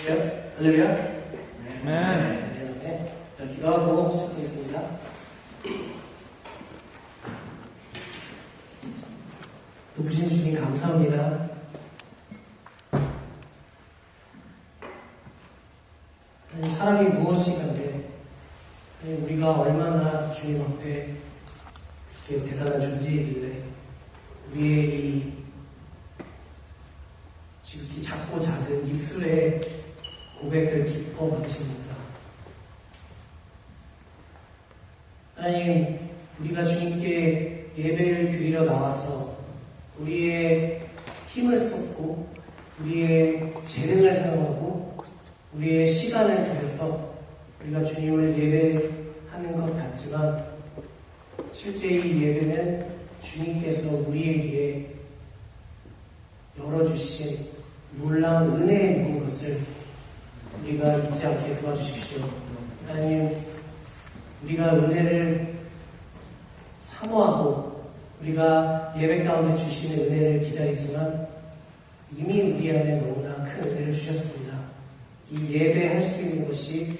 할렐루야. 네. 네. 자, 기도하고 시작하겠습니다. 높으신 주님 감사합니다. 사람이 무엇이 간데 우리가 얼마나 주님 앞에 이렇게 대단한 존재이길래 우리의 이 지극히 작고 작은 입술의 고백을 기뻐 받으십니까? 하나님, 우리가 주님께 예배를 드리러 나와서 우리의 힘을 쏟고 우리의 재능을 사용하고 우리의 시간을 들여서 우리가 주님을 예배하는 것 같지만 실제 이 예배는 주님께서 우리에게 열어주신 놀라운 은혜인 것을 우리가 잊지 않게 도와주십시오. 하나님, 우리가 은혜를 사모하고 우리가 예배 가운데 주시는 은혜를 기다리지만 이미 우리 안에 너무나 큰 은혜를 주셨습니다. 이 예배할 수 있는 것이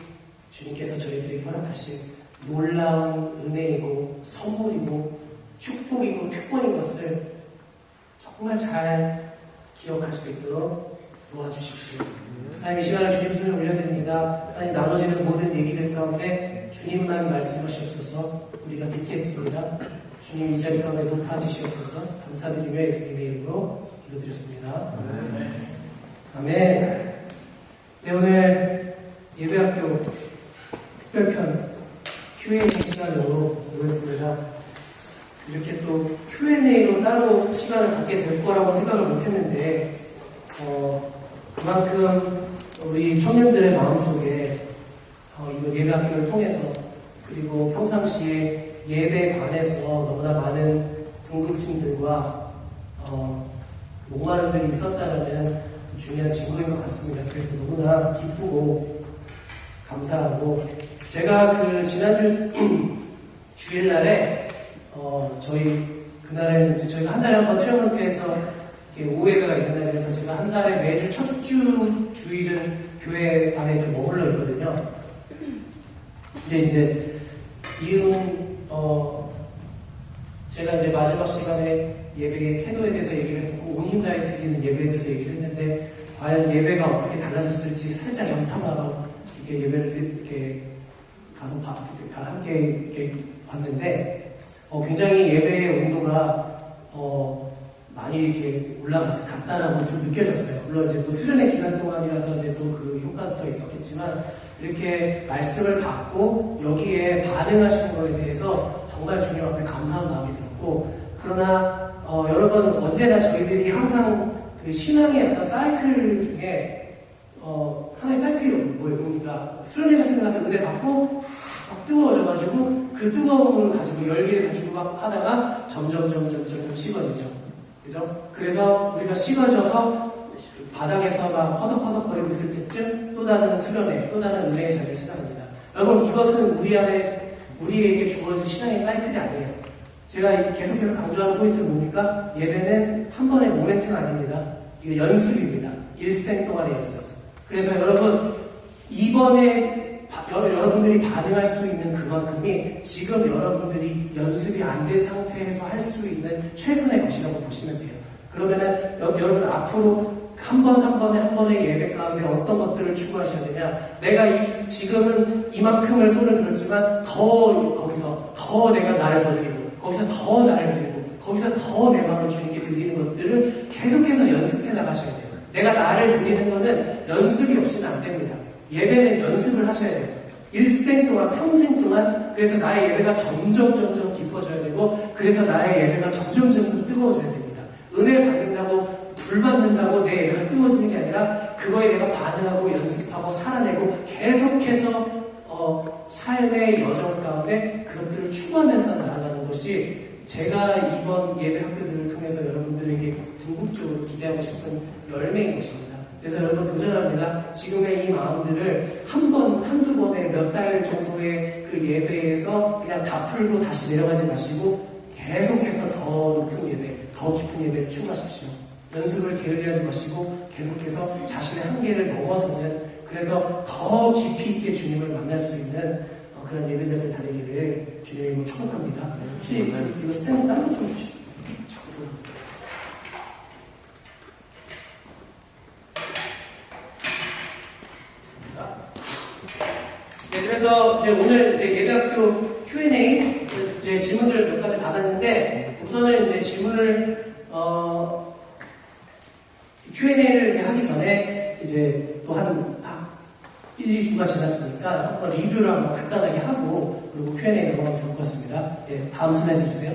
주님께서 저희들에게 허락하신 놀라운 은혜이고 선물이고 축복이고 특권인 것을 정말 잘 기억할 수 있도록 도와주십시오. 하나님, 이 시간을 주님 손에 올려드립니다. 하나님, 나눠지는 모든 얘기들 가운데 주님만 말씀하시옵소서. 우리가 듣겠습니다. 주님, 이 자리 가운데 높아지시옵소서. 감사드리며 예수님의 이름으로 기도드렸습니다. 아멘. 네, 오늘 예배학교 특별편 Q&A 시간으로 모였습니다. 이렇게 또 Q&A로 따로 시간을 갖게 될 거라고 생각을 못했는데 그만큼 우리 청년들의 마음속에 이번 예배학교를 통해서 그리고 평상시에 예배에 관해서 너무나 많은 궁금증들과 목마름들이 있었다는 중요한 증거인 것 같습니다. 그래서 너무나 기쁘고 감사하고 제가 그 지난주 주일날에 그날에는 이제 저희가 한 달에 한 번 트레먼트에서 오후예배가 있는 날이라서 제가 한 달에 매주 첫 주일은 교회 안에 이렇게 머물러 있거든요. 근데 이제 제가 이제 마지막 시간에 예배의 태도에 대해서 얘기를 했었고 온 힘 다해 드리는 예배에 대해서 얘기를 했는데 과연 예배가 어떻게 달라졌을지 살짝 염탐하러 이렇게 예배를 이렇게 가서 함께 이렇게 봤는데 굉장히 예배의 온도가 많이 이렇게 갔다라고 좀 느껴졌어요. 물론 이제 또 수련의 기간 동안이라서 이제 또 그 효과도 더 있었겠지만 이렇게 말씀을 받고 여기에 반응하시는 거에 대해서 정말 주님 앞에 감사한 마음이 들었고 그러나 여러분 언제나 저희들이 항상 그 신앙의 어떤 사이클 중에 하나의 사이클이 뭡니까? 수련회 같은 데 가서 은혜 받고 막 뜨거워져가지고 그 뜨거움을 가지고 열기를 가지고 막 하다가 점점 식어지죠. 그죠? 그래서 우리가 식어져서 바닥에서 막 허덕허덕거리고 있을 때쯤 또 다른 수련회, 또 다른 은혜의 자리를 찾아갑니다. 여러분, 이것은 우리에게 주어진 신앙의 사이클이 아니에요. 제가 계속해서 강조하는 포인트는 뭡니까? 예배는 한 번의 모멘트가 아닙니다. 이거 연습입니다. 일생 동안의 연습. 그래서 여러분, 이번에 여러분들이 반응할 수 있는 그만큼이 지금 여러분들이 연습이 안 된 상태에서 할 수 있는 최선의 것이라고 보시면 돼요. 그러면은 여러분 앞으로 한 번의 예배 가운데 어떤 것들을 추구하셔야 되냐? 내가 지금은 이만큼을 손을 들었지만 거기서 더 내가 나를 더 드리고 거기서 더 나를 드리고 거기서 더 내 마음을 주님께 드리는 것들을 계속해서 연습해 나가셔야 돼요. 내가 나를 드리는 거는 연습이 없이는 안 됩니다. 예배는 연습을 하셔야 돼요. 일생 동안, 평생 동안. 그래서 나의 예배가 점점 깊어져야 되고 그래서 나의 예배가 점점 뜨거워져야 됩니다. 은혜를 받는다고 불 받는다고 내 예배가 뜨거워지는 게 아니라 그거에 내가 반응하고 연습하고 살아내고 계속해서 삶의 여정 가운데 그것들을 추구하면서 나아가는 것이 제가 이번 예배 학교들을 통해서 여러분들에게 궁극적으로 기대하고 싶은 열매인 것입니다. 그래서 여러분 도전합니다. 지금의 이 마음들을 한두 번에 몇 달 정도의 그 예배에서 그냥 다 풀고 다시 내려가지 마시고 계속해서 더 높은 예배, 더 깊은 예배를 추구하십시오. 연습을 게을리하지 마시고 계속해서 자신의 한계를 넘어서는 그래서 더 깊이 있게 주님을 만날 수 있는 그런 예배자들 다니기를 주님의 축복합니다. 혹시 이거 스탠드 다른 거 좀 주시죠. 네, 그래서 이제 오늘 이제 예배학교 Q&A 이제 질문들을 몇 가지 받았는데 우선은 이제 질문을 Q&A를 이제 하기 전에 이제 또 한 1, 2주가 지났으니까 한번 리뷰를 한번 간단하게 하고 그리고 Q&A 넘어가면 좋을 것 같습니다. 예, 다음 슬라이드 주세요.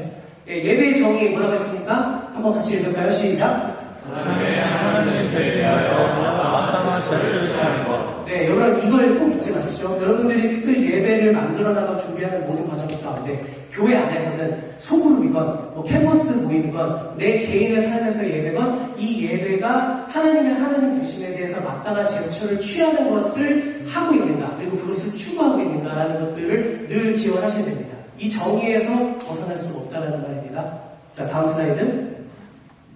예, 예배의 정의 뭐라고 했습니까? 한번 같이 읽을까요? 시작. 하나님의 제시하여 마땅한 것을 취하는 것. 네, 여러분 이걸 꼭 잊지 마십시오. 여러분들이 특별히 예배를 만들어나가 준비하는 모든 과정 가운데 교회 안에서는 소그룹이건 뭐 캠퍼스 모임이건 내 개인의 삶에서 예배건 이 예배가 하나님의 하나님 되심에 대해서 마땅한 제스처를 취하는 것을 하고 있는가 그리고 그것을 추구하고 있는가라는 것들을 늘 기억하셔야 됩니다. 이 정의에서 벗어날 수가 없다는 말입니다. 자, 다음 슬라이드.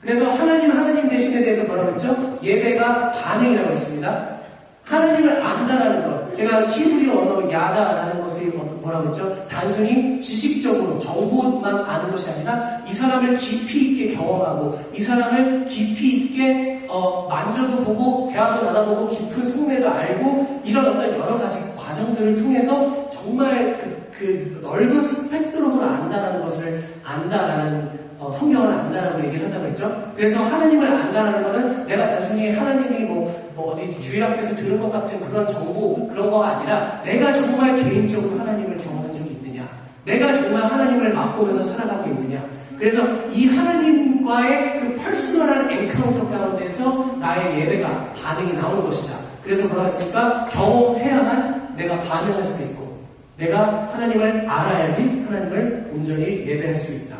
그래서 하나님 되심에 대해서 뭐라고 했죠? 예배가 반응이라고 했습니다. 하나님을 안다라는 것. 제가 히브리 언어 야다라는 것이 뭐라고 했죠? 단순히 지식적으로 정보만 아는 것이 아니라 이 사람을 깊이 있게 경험하고 이 사람을 깊이 있게 만져도 보고 대화도 나눠보고 깊은 속내도 알고 이런 어떤 여러 가지 과정들을 통해서 정말 그 넓은 스펙트럼으로 안다라는 것을 안다라는 성경을 안다라고 얘기를 한다고 했죠. 그래서 하나님을 안다라는 거는 내가 단순히 하나님이 뭐 어디 주일학교에서 들은 것 같은 그런 정보 그런 거가 아니라 내가 정말 개인적으로 하나님을 경험한 적이 있느냐, 내가 정말 하나님을 맛보면서 살아가고 있느냐. 그래서 이 하나님과의 그 퍼스널한 엔카운터 가운데에서 나의 예배가 반응이 나오는 것이다. 그래서 뭐라 했습니까? 경험해야만 내가 반응할 수 있고 내가 하나님을 알아야지 하나님을 온전히 예배할 수 있다.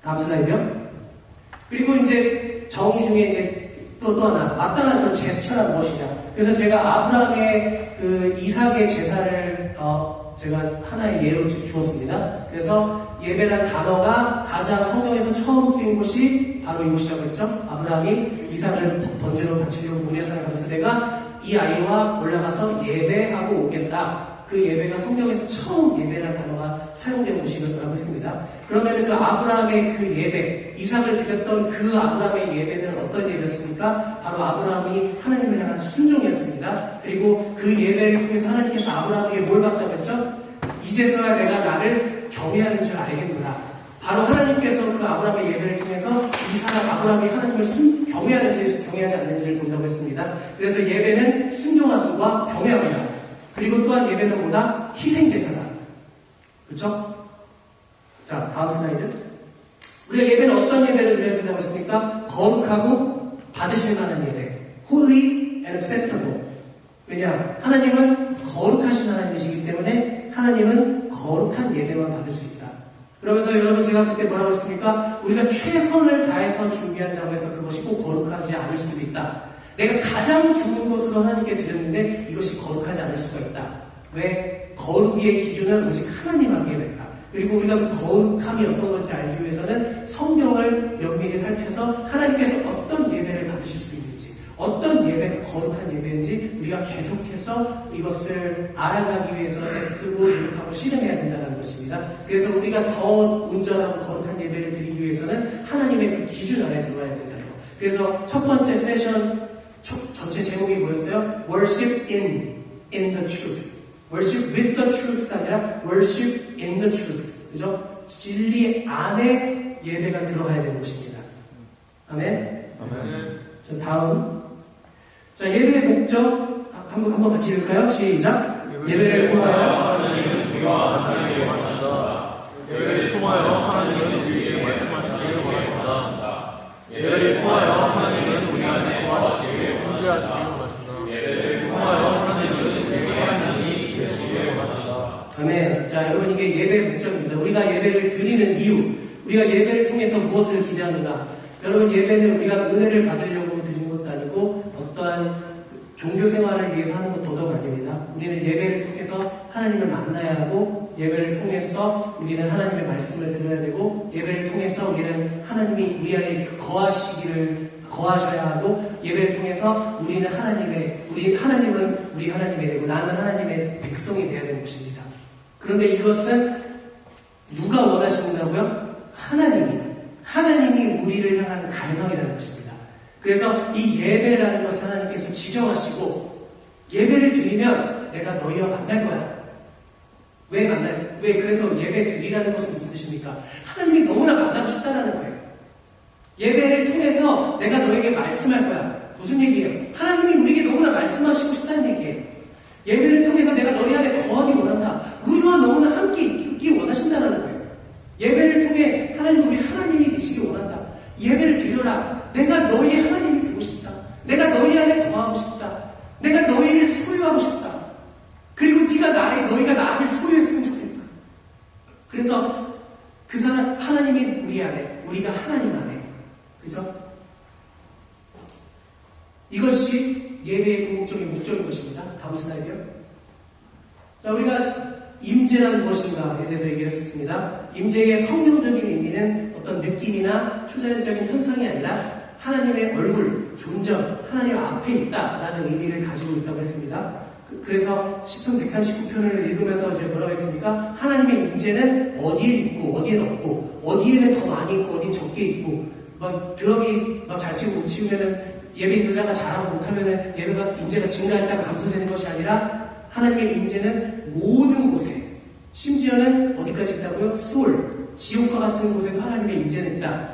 다음 슬라이드요. 그리고 이제 정의 중에 이제 또 하나 마땅한 그런 제스처란 무엇이냐. 그래서 제가 아브라함의 그 이삭의 제사를 제가 하나의 예로 주었습니다. 그래서 예배란 단어가 가장 성경에서 처음 쓰인 것이 바로 이것이라고 했죠. 아브라함이 이삭을 번제로 바치려고 문에서 가면서 내가 이 아이와 올라가서 예배하고 오겠다. 그 예배가 성경에서 처음 예배라는 단어가 사용된 곳이라고 했습니다. 그러면 그 아브라함의 그 예배, 이삭을 드렸던 그 아브라함의 예배는 어떤 예배였습니까? 바로 아브라함이 하나님을 향한 순종이었습니다. 그리고 그 예배를 통해서 하나님께서 아브라함에게 뭘 받다고 했죠? 이제서야 내가 나를 경외하는 줄 알겠구나. 바로 하나님께서 그 아브라함의 예배를 통해서 이 사람 아브라함이 하나님을 경외하는지 경외하지 않는지를 본다고 했습니다. 그래서 예배는 순종함과 경외함이다. 그리고 또한 예배는 뭐다? 희생제사다. 그렇죠? 자, 다음 슬라이드. 우리가 예배는 어떤 예배를 드려야 된다고 했습니까? 거룩하고 받으실 만한 예배. Holy and acceptable. 왜냐? 하나님은 거룩하신 하나님이시기 때문에 하나님은 거룩한 예배만 받을 수 있다. 그러면서 여러분 제가 그때 뭐라고 했습니까? 우리가 최선을 다해서 준비한다고 해서 그것이 꼭 거룩하지 않을 수도 있다. 내가 가장 좋은 것으로 하나님께 드렸는데 이것이 거룩하지 않을 수가 있다. 왜? 거룩의 기준은 오직 하나님에게 있다. 그리고 우리가 그 거룩함이 어떤 건지 알기 위해서는 성경을 면밀히 살펴서 하나님께서 어떤 예배를 받으실 수 있는지, 어떤 예배가 거룩한 예배인지 우리가 계속해서 이것을 알아가기 위해서 애쓰고 노력하고 실행해야 된다는 것입니다. 그래서 우리가 더 온전하고 거룩한 예배를 드리기 위해서는 하나님의 그 기준 안에 들어와야 된다는 것. 그래서 첫 번째 세션 전체 제목이 뭐였어요? Worship in the truth. Worship with the truth가 아니라 Worship in the truth. 그죠? 진리 안에 예배가 들어가야 되는 것입니다. 아멘? 아멘. 자, 다음. 자, 예배의 목적. 한번 같이 읽을까요? 시작. 예배를 통하여 하나님은 우리와 하나님께 말씀하신다. 예배를 통하여 하나님은 우리에게 말씀하시기를 원하신다. 예배를 통하여 하나님은 우리 안에 거하시기를 존재하시기를 원하신다. 예배를 통하여 하나님은 우리에게 하나님이 되시기를 원하신다. 아멘. 자, 여러분 이게 예배의 목적입니다. 우리가 예배를 드리는 이유, 우리가 예배를 통해서 무엇을 기대하는가? 여러분 예배는 우리가 은혜를 받으려고 드리는 것도 아니고 어떠한 종교 생활을 위해서 하는 것 더더욱 아닙니다. 우리는 예배를 통해서 하나님을 만나야 하고 예배를 통해서 우리는 하나님의 말씀을 들어야 되고 예배를 통해서 우리는 하나님이 우리 안에 거하시기를 거하셔야 하고, 예배를 통해서 하나님은 우리 하나님의 되고 나는 하나님의 백성이 되어야 되는 것입니다. 그런데 이것은 누가 원하신다고요? 하나님이 우리를 향한 갈망이라는 것입니다. 그래서 이 예배라는 것을 하나님께서 지정하시고, 예배를 드리면 내가 너희와 만날 거야. 왜 만나요? 그래서 예배 드리라는 것은 무슨 뜻입니까? 하나님이 너무나 만나고 싶다라는 거예요. 예배를 통해서 내가 너에게 말씀할 거야. 무슨 얘기예요? 하나님이 우리에게 너무나 말씀하시고 싶다는 얘기예요. 예배를 통해서 내가 너희 안에 거하기 원한다. 우리와 너무나 함께 있기 원하신다는 거예요. 예배를 통해 하나님 우리 하나님이 되시기 원한다. 예배를 드려라. 내가 너희의 하나님이 되고 싶다. 내가 너희 안에 거하고 싶다. 내가 너희를 소유하고 싶다. 그리고 너희가 나를 소유했으면 좋겠다. 그래서 그 사람 하나님이 우리 안에, 우리가 하나님 안에, 그죠? 이것이 예배의 궁극적인 목적인 것입니다. 다음 슬라이드요. 자, 우리가 임재란 무엇인가에 대해서 얘기를 했습니다. 임재의 성경적인 의미는 어떤 느낌이나 초자연적인 현상이 아니라 하나님의 얼굴, 존재, 하나님 앞에 있다라는 의미를 가지고 있다고 했습니다. 그래서 시편 139편을 읽으면서 이제 뭐라고 했습니까? 하나님의 임재는 어디에 있고 어디에 없고, 어디에는 더 많이 있고 어디에 적게 있고, 막 드럼이 막 잘 치고 못 치우면은 예배 인도자가 잘하고 못하면은 예배가 임재가 증가했다가 감소되는 것이 아니라, 하나님의 임재는 모든 곳에, 심지어는 어디까지 있다고요? 수월, 지옥과 같은 곳에도 하나님의 임재는 있다.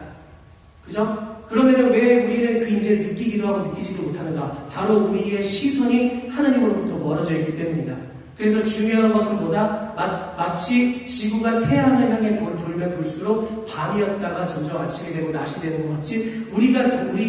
그죠? 그러면 왜 우리는 그 임재를 느끼기도 하고 느끼지도 못하는가? 바로 우리의 시선이 하나님으로부터 멀어져 있기 때문이다. 그래서 중요한 것은 뭐다? 마치 지구가 태양을 향해 돌면 돌수록 밤이었다가 점점 아침이 되고 낮이 되는 것 같이, 우리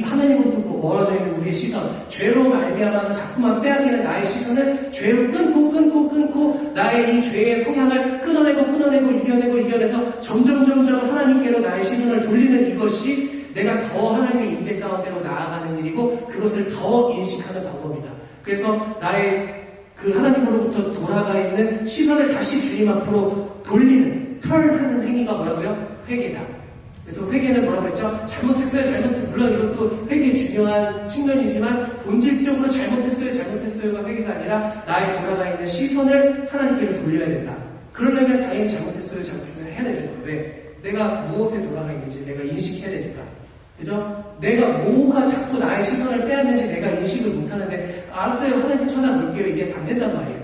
하나님으로부터 멀어져 있는 우리의 시선, 죄로 말미암아서 자꾸만 빼앗기는 나의 시선을 죄로 끊고 나의 이 죄의 성향을 끊어내고 이겨내서 점점 하나님께로 나의 시선을 돌리는 이것이 내가 더 하나님의 임재 가운데로 나아가는 일이고, 그것을 더 인식하는 방법이다. 그래서 나의 그 하나님으로부터 돌아가 있는 시선을 다시 주님 앞으로 돌리는, 털하는 행위가 뭐라고요? 회개다. 그래서 회개는 뭐라고 했죠? 물론 이것도 회개의 중요한 측면이지만, 본질적으로 잘못했어요가 회개가 아니라 나의 돌아가 있는 시선을 하나님께로 돌려야 된다. 그러려면 당연히 잘못했어요 해야 되는 거예요. 왜? 내가 무엇에 돌아가 있는지 내가 인식해야 되니까. 그죠? 내가 뭐가 자꾸 나의 시선을 빼앗는지 내가 인식을 못하는데, 알았어요, 하나님 쳐다볼게요, 이게 안 된단 말이에요.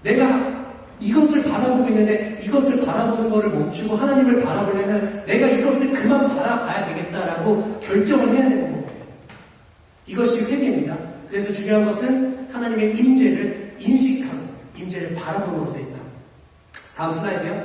내가 이것을 바라보고 있는데 이것을 바라보는 것을 멈추고 하나님을 바라보려면 내가 이것을 그만 바라봐야 되겠다라고 결정을 해야 되는 거예요. 이것이 회개입니다. 그래서 중요한 것은 하나님의 임재를 인식하고 임재를 바라보는 것에 있다. 다음 슬라이드요.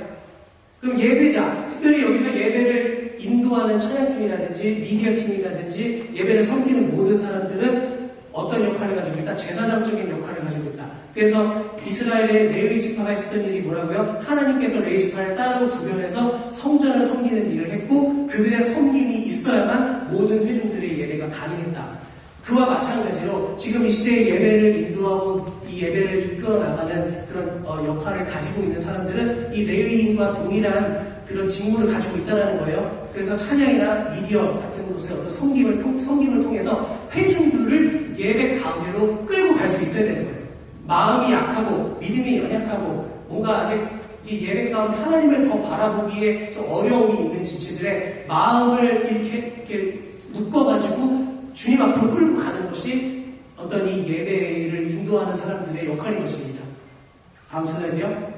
그럼 예배자, 특별히 여기서 예배를 인도하는 찬양팀이라든지 미디어팀이라든지 예배를 섬기는 모든 사람들은 어떤 역할을 가지고 있다? 제사장적인 역할을 가지고 있다. 그래서 이스라엘의 레위 지파가 있었던 일이 뭐라고요? 하나님께서 레위 지파를 따로 구별해서 성전을 섬기는 일을 했고, 그들의 섬김이 있어야만 모든 회중들의 예배가 가능했다. 그와 마찬가지로 지금 이 시대의 예배를 인도하고 이 예배를 이끌어 나가는 그런 역할을 가지고 있는 사람들은 이 레위인과 동일한 그런 직무를 가지고 있다는 거예요. 그래서 찬양이나 미디어 같은 곳의 어떤 섬김을 통해서 회중들을 예배 가운데로 끌고 갈 수 있어야 되는 거예요. 마음이 약하고 믿음이 연약하고 뭔가 아직 이 예배 가운데 하나님을 더 바라보기에 좀 어려움이 있는 지체들의 마음을 이렇게 묶어가지고 주님 앞으로 끌고 가는 것이 어떤 이 예배를 인도하는 사람들의 역할인 것입니다. 다음 슬라이드요.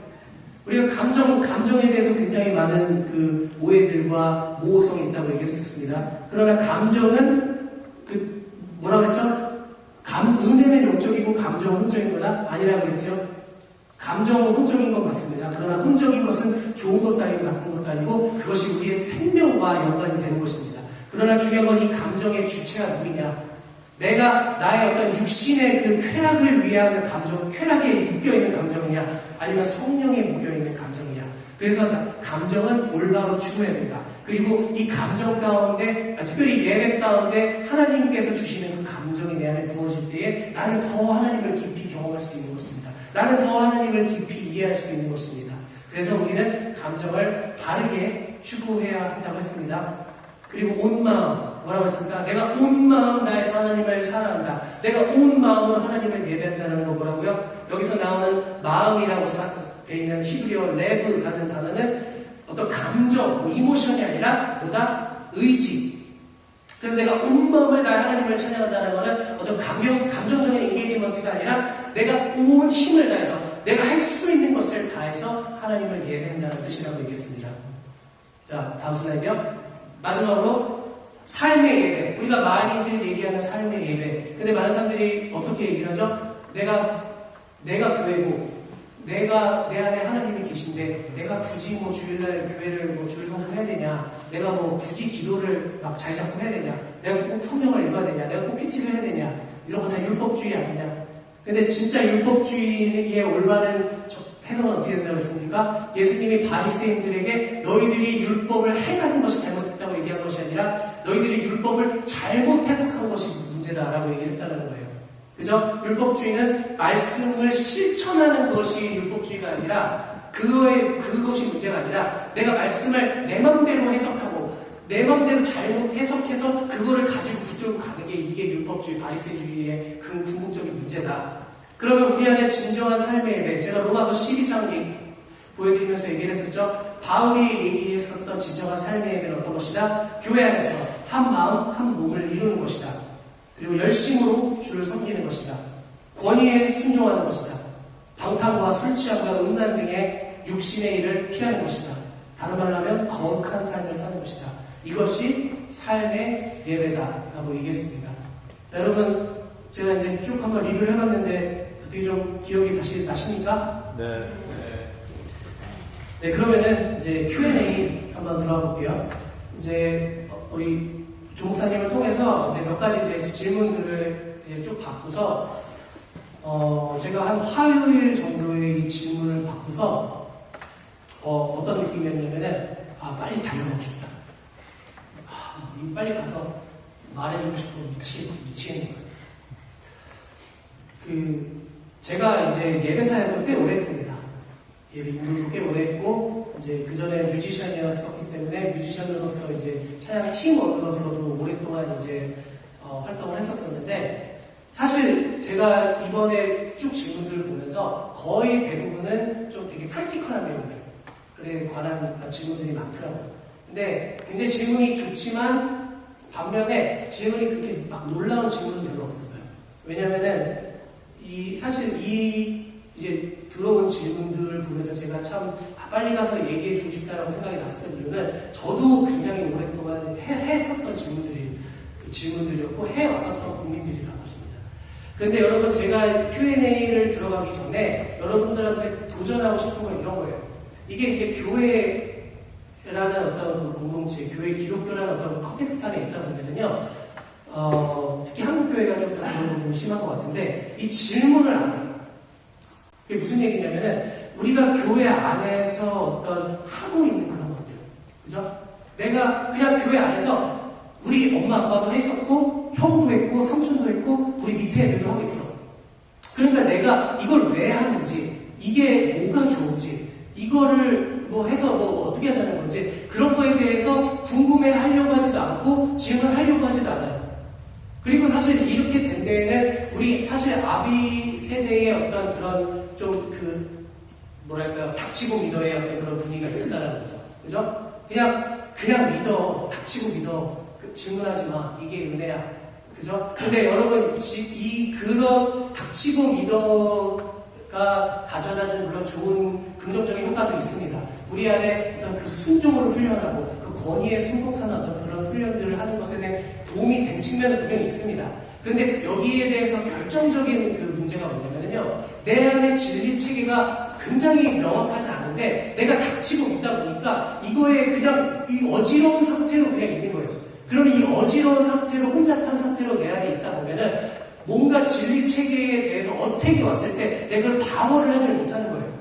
우리가 감정에 대해서 굉장히 많은 그 오해들과 모호성이 있다고 얘기를 했었습니다. 그러나 감정은 뭐라고 했죠? 은혜는 영적이고 감정은 혼적인 거다? 아니라고 그랬죠? 감정은 혼적인 건 맞습니다. 그러나 혼적인 것은 좋은 것도 아니고 나쁜 것도 아니고 그것이 우리의 생명과 연관이 되는 것입니다. 그러나 중요한 건 이 감정의 주체가 누구냐? 내가 나의 어떤 육신의 그 쾌락을 위한 감정, 쾌락에 묶여있는 감정이냐? 아니면 성령에 묶여있는 감정이냐? 그래서 감정은 올바로 추구해야 된다. 그리고 이 감정 가운데, 특별히 예배 가운데 하나님께서 주시는 그 감정이 내 안에 부어질 때에 나는 더 하나님을 깊이 경험할 수 있는 것입니다. 나는 더 하나님을 깊이 이해할 수 있는 것입니다. 그래서 우리는 감정을 바르게 추구해야 한다고 했습니다. 그리고 온 마음, 뭐라고 했습니까? 내가 온 마음 다해서 하나님을 사랑한다. 내가 온 마음으로 하나님을 예배한다는 거 뭐라고요? 여기서 나오는 마음이라고 되어 있는 히브리어 레브라는 단어는 어떤 감정, 이모션이 아니라 뭐다? 의지. 그래서 내가 온 마음을 다해 하나님을 찬양한다는 것은 어떤 감정적인 인게이지먼트가 아니라 내가 온 힘을 다해서 내가 할 수 있는 것을 다해서 하나님을 예배한다는 뜻이라고 얘기했습니다. 자, 다음 슬라이드요. 마지막으로 삶의 예배. 우리가 많이들 얘기하는 삶의 예배. 근데 많은 사람들이 어떻게 얘기를 하죠? 내가 교회고 내 안에 하나님이 계신데 내가 굳이 뭐 주일날 교회를 뭐 주일 성수해야 되냐, 내가 뭐 굳이 기도를 막 잘 잡고 해야 되냐, 내가 꼭 성경을 읽어야 되냐, 내가 꼭 큐티를 해야 되냐, 이런 거 다 율법주의 아니냐. 근데 진짜 율법주의의 올바른 해석은 어떻게 된다고 했습니까? 예수님이 바리새인들에게 너희들이 율법을 행하는 것이 잘못됐다고 얘기한 것이 아니라 너희들이 율법을 잘못 해석한 것이 문제다라고 얘기했다는 거예요. 그죠? 율법주의는 말씀을 실천하는 것이 율법주의가 아니라 그것이 문제가 아니라 내가 말씀을 내 맘대로 해석하고 내 맘대로 잘못 해석해서 그거를 가지고 붙들고 가는 게 이게 율법주의, 바리새주의의 그 궁극적인 문제다. 그러면 우리 안에 진정한 삶의 예배, 제가 로마서 12장 보여드리면서 얘기를 했었죠. 바울이 얘기했었던 진정한 삶의 예배는 어떤 것이다? 교회 안에서 한 마음, 한 몸을 이루는 것이다. 그리고 열심으로 주를 섬기는 것이다. 권위에 순종하는 것이다. 방탕과 술 취함과 음란 등의 육신의 일을 피하는 것이다. 다른 말로 하면 거룩한 삶을 사는 것이다. 이것이 삶의 예배다라고 얘기했습니다. 여러분, 제가 이제 쭉 한번 리뷰를 해봤는데 어떻게 좀 기억이 다시 나십니까? 네, 그러면은 이제 Q&A 한번 들어가 볼게요. 이제 우리 조목사님을 통해서 이제 몇 가지 이제 질문들을 이제 쭉 받고서 제가 한 화요일 정도의 이 질문을 받고서 어떤 느낌이었냐면은 빨리 달려가고 싶다. 빨리 가서 말해주고 싶고 미치겠는 거예요. 제가 이제 예배 사역을 꽤 오래 했습니다. 예배 인도도 꽤 오래 했고, 이제 그 전에 뮤지션이었었기 때문에 뮤지션으로서 이제 찬양 팀워크로서도 오랫동안 이제 활동을 했었었는데, 사실 제가 이번에 쭉 질문들을 보면서 거의 대부분은 좀 되게 프랙티컬한 내용들에 관한 질문들이 많더라고요. 근데 굉장히 질문이 좋지만 반면에 질문이 그렇게 막 놀라운 질문은 별로 없었어요. 왜냐면은 사실 이제 들어온 질문들을 보면서 제가 참 빨리 가서 얘기해주고 싶다라고 생각이 났었던 이유는 저도 굉장히 오랫동안 했었던 질문들이었고 해왔었던 국민들이라고 하십니다. 그런데 여러분, 제가 Q&A를 들어가기 전에 여러분들한테 도전하고 싶은 건 이런 거예요. 이게 이제 교회라는 어떤 그 공동체, 교회 기독교라는 어떤 컨텍스트 안에 있다 보면은요, 특히 한국교회가 좀 더 그런 부분이 심한 것 같은데, 이 질문을 안 해요. 그게 무슨 얘기냐면은, 우리가 교회 안에서 어떤 하고 있는 그런 것들. 그죠? 내가 그냥 교회 안에서 우리 엄마 아빠도 했었고, 형도 했고, 삼촌도 했고, 우리 밑에 애들도 하고 있어. 그러니까 내가 이걸 왜 하는지, 이게 뭐가 좋은지, 이거를 뭐 해서 뭐 어떻게 하자는 건지, 그런 거에 대해서 궁금해 하려고 하지도 않고, 질문하려고 하지도 않아요. 그리고 사실 이렇게 된 데에는 우리 사실 아비 세대의 어떤 그런 좀 뭐랄까요, 닥치고 믿어의 어떤 그런 분위기가 있었다는 거죠. 그죠? 그냥 믿어. 닥치고 믿어. 질문하지 마. 이게 은혜야. 그죠? 근데 여러분, 그런 닥치고 믿어가 가져다준 물론 좋은 긍정적인 효과도 있습니다. 우리 안에 어떤 그 순종을 훈련하고 그 권위에 순복하는 어떤 그런 훈련들을 하는 것에 대해 도움이 된 측면은 분명히 있습니다. 그런데 여기에 대해서 결정적인 그 문제가 뭐냐면요, 내 안에 진리 체계가 굉장히 명확하지 않은데 내가 닥치고 있다 보니까 이거에 그냥 이 어지러운 상태로 그냥 있는 거예요. 그러면 이 어지러운 상태로 혼잡한 상태로 내 안에 있다 보면은 뭔가 진리 체계에 대해서 어택이 왔을 때 내가 그걸 방어를 하지 못하는 거예요.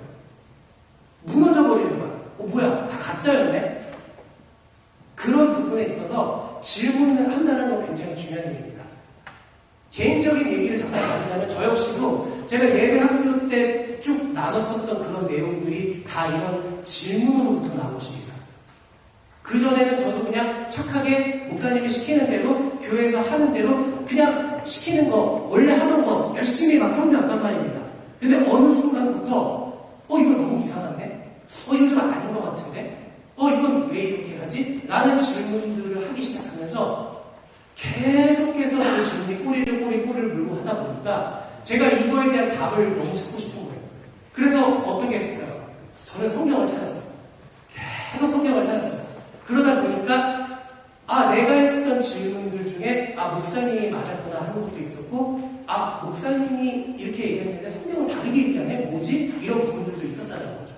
무너져 버리는 거야. 뭐야, 다 가짜였네? 그런 부분에 있어서 질문을 한다는 건 굉장히 중요한 일입니다. 개인적인 얘기를 잠깐 나누자면 저 역시도 제가 예배 학교 때 쭉 나눴었던 그런 내용들이 다 이런 질문으로부터 나온 것입니다. 그전에는 저도 그냥 착하게 목사님이 시키는 대로, 교회에서 하는 대로 그냥 시키는 거, 원래 하던 거 열심히 막 섬겨왔단 말입니다. 근데 어느 순간부터 이거 너무 이상한데? 이거 좀 아닌 것 같은데? 이건 왜 이렇게 하지? 라는 질문들을 하기 시작하면서 계속해서 그 질문이 꼬리를 물고 하다 보니까 제가 이거에 대한 답을 너무 찾고 싶은 거예요. 그래서 어떻게 했을까요? 저는 성경을 찾았어요. 계속 성경을 찾았어요. 그러다 보니까 내가 했었던 질문들 중에 목사님이 맞았구나 하는 것도 있었고 목사님이 이렇게 얘기했는데 성경은 다르게 얘기하네? 뭐지? 이런 부분들도 있었다는 거죠.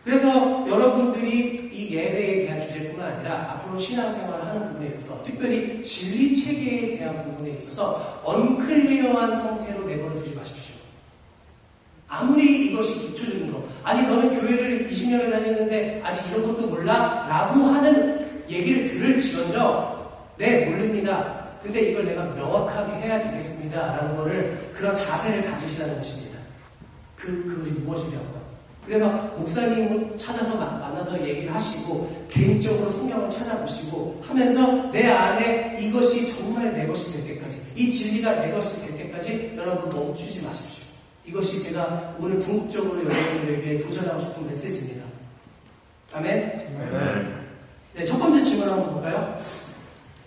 그래서 여러분들이 이 예배에 대한 주제뿐만 아니라 앞으로 신앙생활을 하는 부분에 있어서 특별히 진리 체계에 대한 부분에 있어서 언클리어한 상태로 내버려 두지 마십시오. 아무리 이것이 기초적인 거, 너는 교회를 20년을 다녔는데 아직 이런 것도 몰라? 라고 하는 얘기를 들을지언정 네, 모릅니다. 근데 이걸 내가 명확하게 해야 되겠습니다. 라는 거를 그런 자세를 가지시라는 것입니다. 그것이 무엇이냐고요. 그래서 목사님을 찾아서 만나서 얘기를 하시고 개인적으로 성경을 찾아보시고 하면서 내 안에 이것이 정말 내 것이 될 때까지, 이 진리가 내 것이 될 때까지 여러분 멈추지 마십시오. 이것이 제가 오늘 궁극적으로 여러분들에게 도전하고 싶은 메시지입니다. 아멘? 네, 첫 번째 질문 한번 볼까요?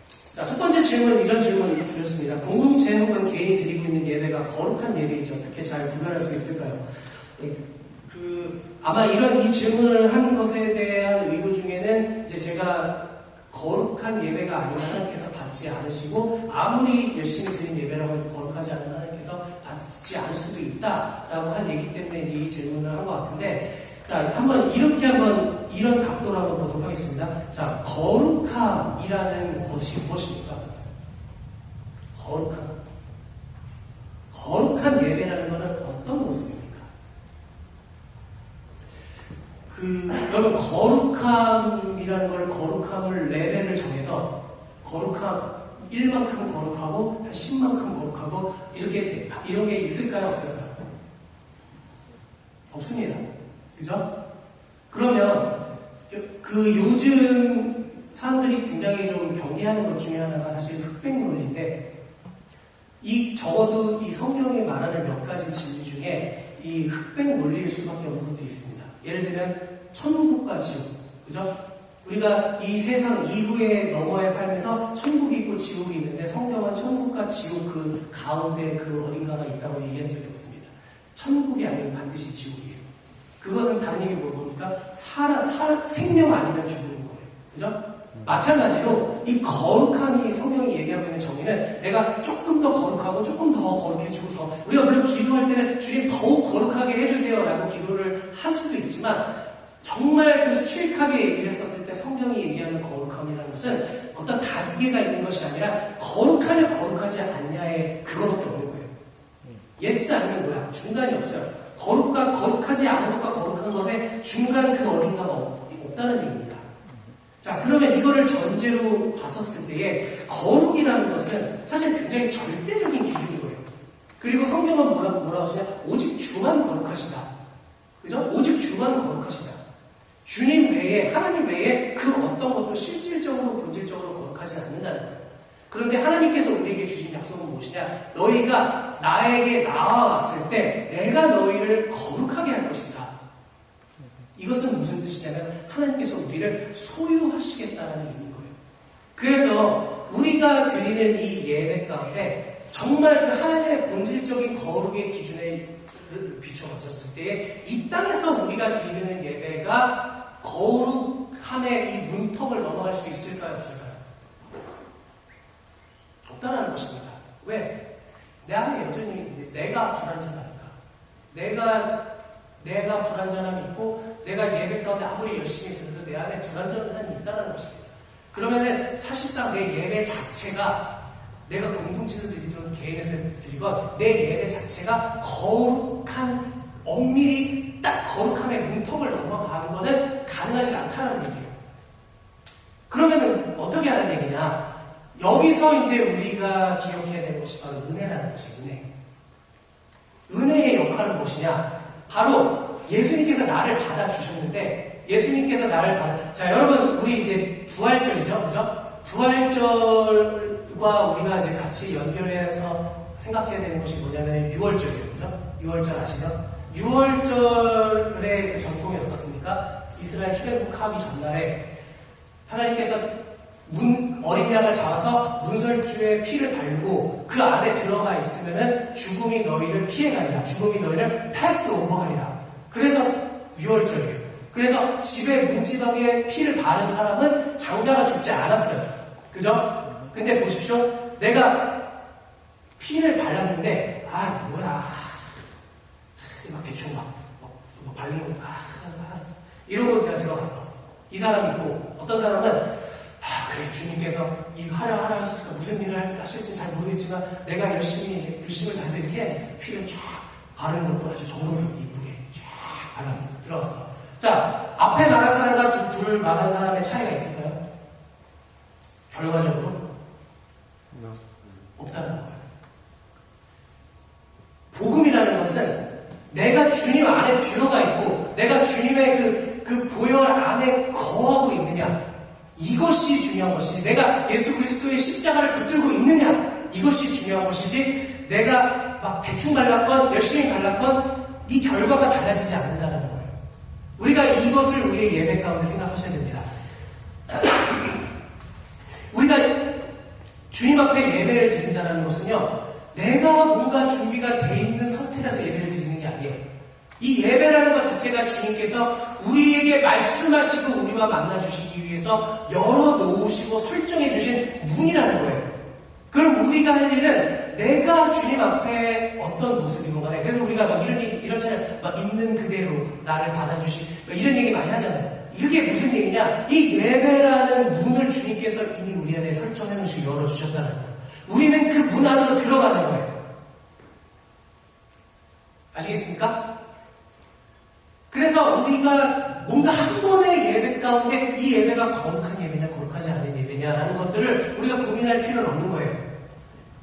자, 첫 번째 질문은 이런 질문을 주셨습니다. 공동체 혹은 개인이 드리고 있는 예배가 거룩한 예배인지 어떻게 잘 구별할 수 있을까요? 아마 이 질문을 한 것에 대한 의도 중에는 이제 제가 거룩한 예배가 아니면 하나님께서 받지 않으시고 아무리 열심히 드린 예배라고 해도 거룩하지 않은 하나님께서 받지 않을 수도 있다라고 한 얘기 때문에 이 질문을 한 것 같은데, 자, 이런 각도로 한번 보도록 하겠습니다. 자, 거룩함이라는 것이 무엇입니까? 거룩한 예배라는 것은 어떤 모습입니까? 여러분, 거룩함이라는 걸, 거룩함을 레벨을 정해서, 거룩함 1만큼 거룩하고, 한 10만큼 거룩하고, 이런 게 있을까요? 없을까요? 없습니다. 그죠? 그러면, 요즘 사람들이 굉장히 좀 경계하는 것 중에 하나가 사실 흑백 논리인데, 적어도 이 성경이 말하는 몇 가지 진리 중에 이 흑백 논리일 수밖에 없는 것들이 있습니다. 예를 들면 천국과 지옥, 그죠? 우리가 이 세상 이후에 너머의 삶에서 천국이 있고 지옥이 있는데 성경은 천국과 지옥 그 가운데 그 어딘가가 있다고 얘기한 적이 없습니다. 천국이 아니면 반드시 지옥이에요. 그것은 다른 얘기 뭡니까? 생명 아니면 죽는 거예요. 그죠? 마찬가지로 이 거룩함이 성경이 얘기하고 있는 정의는 내가 조금 더 거룩하고 조금 더 거룩해지고서, 우리가 물론 기도할 때는 주님 더욱 거룩하게 해주세요 라고 기도를 할 수도 있지만, 정말 스트릭하게 얘기를 했었을 때 성경이 얘기하는 거룩함이라는 것은 어떤 단계가 있는 것이 아니라 거룩하냐 거룩하지 않냐의 그거밖에 없는 거예요. 예스 아니면 뭐야? 중간이 없어요. 거룩하지 않은 것과 거룩한 것에 중간 그 어딘가가 없다는 얘기입니다. 자, 그러면 이거를 전제로 봤었을 때에 거룩이라는 것은 사실 굉장히 절대적인 기준인 거예요. 그리고 성경은 뭐라고 하시냐? 오직 주만 거룩하시다. 그죠? 오직 주만 거룩하시다. 주님 외에, 하나님 외에 그 어떤 것도 실질적으로, 본질적으로 거룩하지 않는다는 거예요. 그런데 하나님께서 우리에게 주신 약속은 무엇이냐? 너희가 나에게 나와왔을 때 내가 너희를 거룩하게 할 것이다. 이것은 무슨 뜻이냐면 하나님께서 우리를 소유하시겠다는 의미인 거예요. 그래서 우리가 드리는 이 예배 가운데 정말 그 하나님의 본질적인 거룩의 기준에 비춰봤었을 때 이 땅에서 우리가 드리는 예배가 거룩함의 이 문턱을 넘어갈 수 있을까요? 없을까요? 없다는 것입니다. 왜? 내 안에 여전히 내가 불완전하니까. 내가 불완전함이 있고 내가 예배 가운데 아무리 열심히 들어도 내 안에 불완전함이 있다는 것입니다. 그러면은 사실상 내 예배 자체가, 내가 공동체에서 드리든 개인에서 드리건 내 예배 자체가 거룩한, 엄밀히 딱 거룩함의 문턱을 넘어가는 것은 가능하지 않다는 얘기예요. 그러면 어떻게 하는 얘기냐? 여기서 이제 우리가 기억해야 되는 것이 바로 은혜라는 것이 은혜의 역할은 무엇이냐? 바로 예수님께서 나를 받아주셨는데 예수님께서 나를 받아. 자, 여러분, 우리 이제 부활절이죠? 그죠? 부활절과 우리가 이제 같이 연결해서 생각해야 되는 것이 뭐냐면 6월절이에요. 그죠? 6월절 아시죠? 6월절의 그 전통이 어떻습니까? 이스라엘 출애굽하기 전날에 하나님께서 어린 양을 잡아서 문설주에 피를 바르고 그 안에 들어가 있으면은 죽음이 너희를 피해가리라. 죽음이 너희를 패스 오버하리라. 그래서 6월절이에요. 그래서 집에 문지방에 피를 바른 사람은 장자가 죽지 않았어요. 그죠? 근데 보십시오. 내가 피를 발랐는데, 뭐야. 막 대충 막 바르는 거, 이러고 내가 들어갔어. 이 사람이 있고, 어떤 사람은, 그래, 주님께서 이거 하라 하시니까 무슨 일을 하실지 잘 모르겠지만, 내가 열심히 다해서 이렇게 해야지. 피를 쫙 바르는 것도 아주 정성스럽게 이쁘게 쫙 발라서 들어갔어. 자, 앞에 말한 사람과 둘 말한 사람의 차이가 있을까요? 결과적으로? 없다는 거예요. 복음이라는 것은 내가 주님 안에 들어가 있고 내가 주님의 그 보혈 안에 거하고 있느냐, 이것이 중요한 것이지, 내가 예수 그리스도의 십자가를 붙들고 있느냐, 이것이 중요한 것이지, 내가 막 대충 발랐건 열심히 발랐건 이 결과가 달라지지 않는다는 거예요. 우리가 이것을 우리의 예배 가운데 생각하셔야 됩니다. 우리가 주님 앞에 예배를 드린다는 것은요, 내가 뭔가 준비가 돼 있는 상태라서 예배를 드리는 게 아니에요. 이 예배라는 것 자체가 주님께서 우리에게 말씀하시고 우리와 만나주시기 위해서 열어놓으시고 설정해주신 문이라는 거예요. 그럼 우리가 할 일은 내가 주님 앞에 어떤 모습이건 간에, 그래서 우리가 막 이렇잖아요. 막 있는 그대로 나를 받아주시, 이런 얘기 많이 하잖아요. 이게 무슨 얘기냐? 이 예배라는 문을 주님께서 이미 우리 안에 설정해놓으시고 열어주셨다는 거예요. 우리는 그 문 안으로 들어가는 거예요. 아시겠습니까? 그래서 우리가 뭔가 한 번의 예배 가운데 이 예배가 거룩한 예배냐 거룩하지 않은 예배냐라는 것들을 우리가 고민할 필요는 없는 거예요.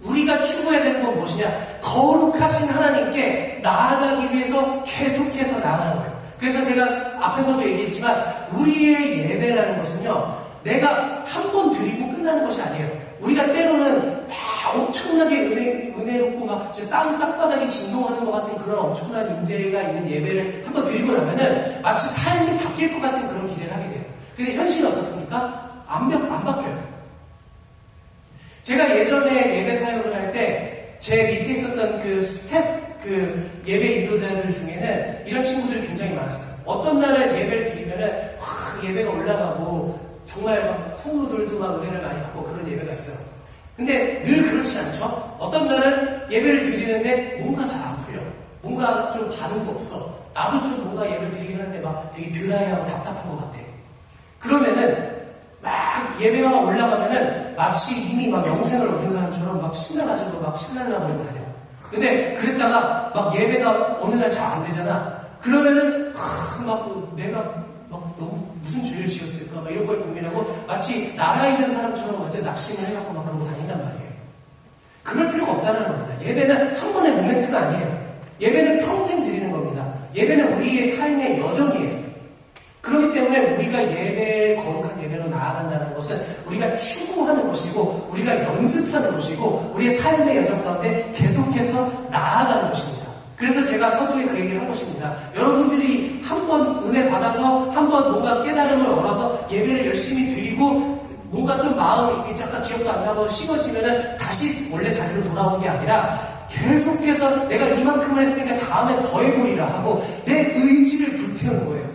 우리가 추구해야 되는 건 무엇이냐? 거룩하신 하나님께 나아가기 위해서 계속해서 나아가는 거예요. 그래서 제가 앞에서도 얘기했지만 우리의 예배라는 것은요, 내가 한 번 드리고 끝나는 것이 아니에요. 우리가 때로는 엄청나게 은혜롭고 막 진짜 땅바닥이 진동하는 것 같은 그런 엄청난 임재가 있는 예배를 한번 드리고 나면은 마치 삶이 바뀔 것 같은 그런 기대를 하게 돼요. 근데 현실은 어떻습니까? 안 바뀌어요. 제가 예전에 예배 사역을 할 때 제 밑에 있었던 그 스텝 예배 인도자들 중에는 이런 친구들이 굉장히 많았어요. 어떤 날은 예배를 드리면은 예배가 올라가고 정말 막 성도들도 막 은혜를 많이 받고 그런 예배가 있어요. 근데 늘 그렇지 않죠? 어떤 날은 예배를 드리는데 뭔가 잘 안 풀려. 뭔가 좀 받은 거 없어. 나도 좀 뭔가 예배를 드리긴 하는데 막 되게 드라이하고 답답한 것 같아. 그러면은 막 예배가 올라가면은 마치 이미 막 영생을 얻은 사람처럼 막 신나가지고 막 신나려고 그러고 다녀. 근데 그랬다가 막 예배가 어느 날 잘 안 되잖아. 그러면은 막 내가 막 너무 무슨 죄를 지었을까 막 이런 걸 고민하고 마치 나라 있는 사람처럼 완전 낙심을 해갖고 막 그러고 다닌단 말이에요. 그럴 필요가 없다는 겁니다. 예배는 한 번의 모멘트가 아니에요. 예배는 평생 드리는 겁니다. 예배는 우리의 삶의 여정이에요. 그렇기 때문에 우리가 거룩한 예배로 나아간다는 것은 우리가 추구하는 것이고 우리가 연습하는 것이고 우리의 삶의 여정 가운데 계속해서 나아가는 것입니다. 그래서 제가 서두에 그 얘기를 한 것입니다. 여러분들이 한 번 은혜 받아서 한 번 뭔가 깨달음을 얻어서 예배를 열심히 드리고 뭔가 좀 마음이 잠깐 기억도 안 나고 식어지면은 다시 원래 자리로 돌아오는 게 아니라 계속해서 내가 이만큼을 했으니까 다음에 더 해보리라 하고 내 의지를 불태우는 거예요.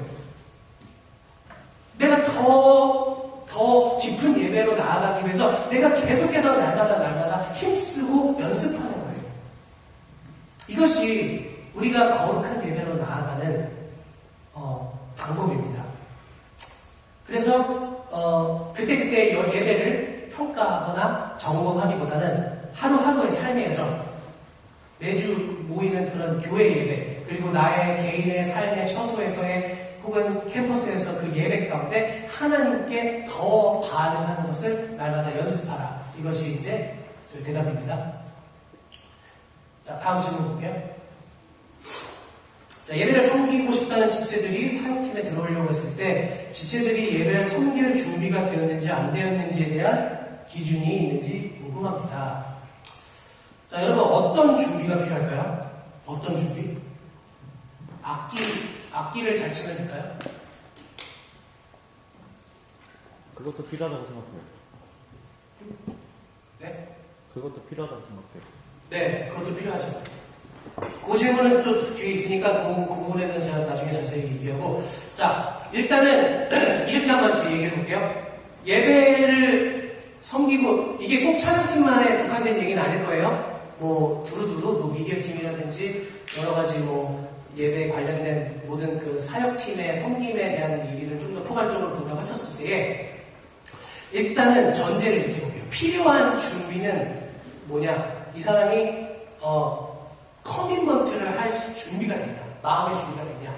내가 더 깊은 예배로 나아가기 위해서 내가 계속해서 날마다 힘쓰고 연습하는 거예요. 이것이 우리가 거룩한 예배로 나아가는 방법입니다. 그래서 그때그때 예배를 평가하거나 점검하기보다는 하루하루의 삶의 여정, 매주 모이는 그런 교회 예배, 그리고 나의 개인의 삶의 처소에서의 혹은 캠퍼스에서 그 예배 가운데 하나님께 더 반응하는 것을 날마다 연습하라. 이것이 이제 저희 대답입니다. 자, 다음 질문 볼게요. 자, 예배를 섬기고 싶다는 지체들이 사역팀에 들어오려고 했을 때 지체들이 예배를 섬길 준비가 되었는지 안 되었는지에 대한 기준이 있는지 궁금합니다. 자, 여러분 어떤 준비가 필요할까요? 어떤 준비? 악기를 잘 치면 될까요? 그것도 필요하다고 생각해요. 네? 그것도 필요하다고 생각해요. 네, 그것도 필요하죠. 그 질문은 또 뒤에 있으니까 그 부분에 대해서 제가 나중에 자세히 얘기하고. 자, 일단은 이렇게 한번 제 얘기해 볼게요. 예배를 섬기고, 이게 꼭 찬양팀만에 국한된 얘기는 아닐 거예요. 뭐 두루두루 뭐 미디어팀이라든지 여러 가지 뭐 예배에 관련된 모든 그 사역팀의 섬김에 대한 얘기를 좀 더 포괄적으로 본다고 했었을 때 일단은 전제를 이렇게 볼게요. 필요한 준비는 뭐냐? 이 사람이 커밋먼트를 할 준비가 되냐? 마음의 준비가 되냐?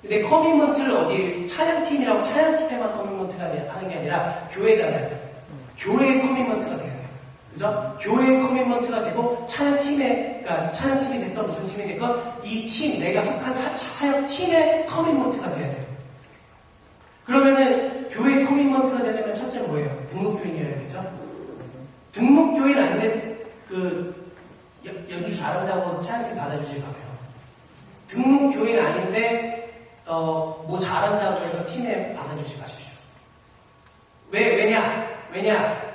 근데 커밋먼트를 어디 찬양팀이라고 찬양팀에만 커밋먼트가 하는 게 아니라 교회잖아요. 교회의 커밋먼트가 돼야 돼요. 그죠? 교회의 커밋먼트가 되고 찬양팀에, 그러니까 찬양팀이 됐건 무슨 팀이 됐건 이 팀, 내가 속한 사역팀의 커밋먼트가 돼야 돼요. 그러면은 교회의 커밋먼트가 되려면 첫째 뭐예요? 등록교인이어야겠죠? 등록교인 아닌데 연주 잘한다고 찬양팀 받아주지 마세요. 등록교인 아닌데 뭐 잘한다고 해서 팀에 받아주지 마십시오. 왜냐?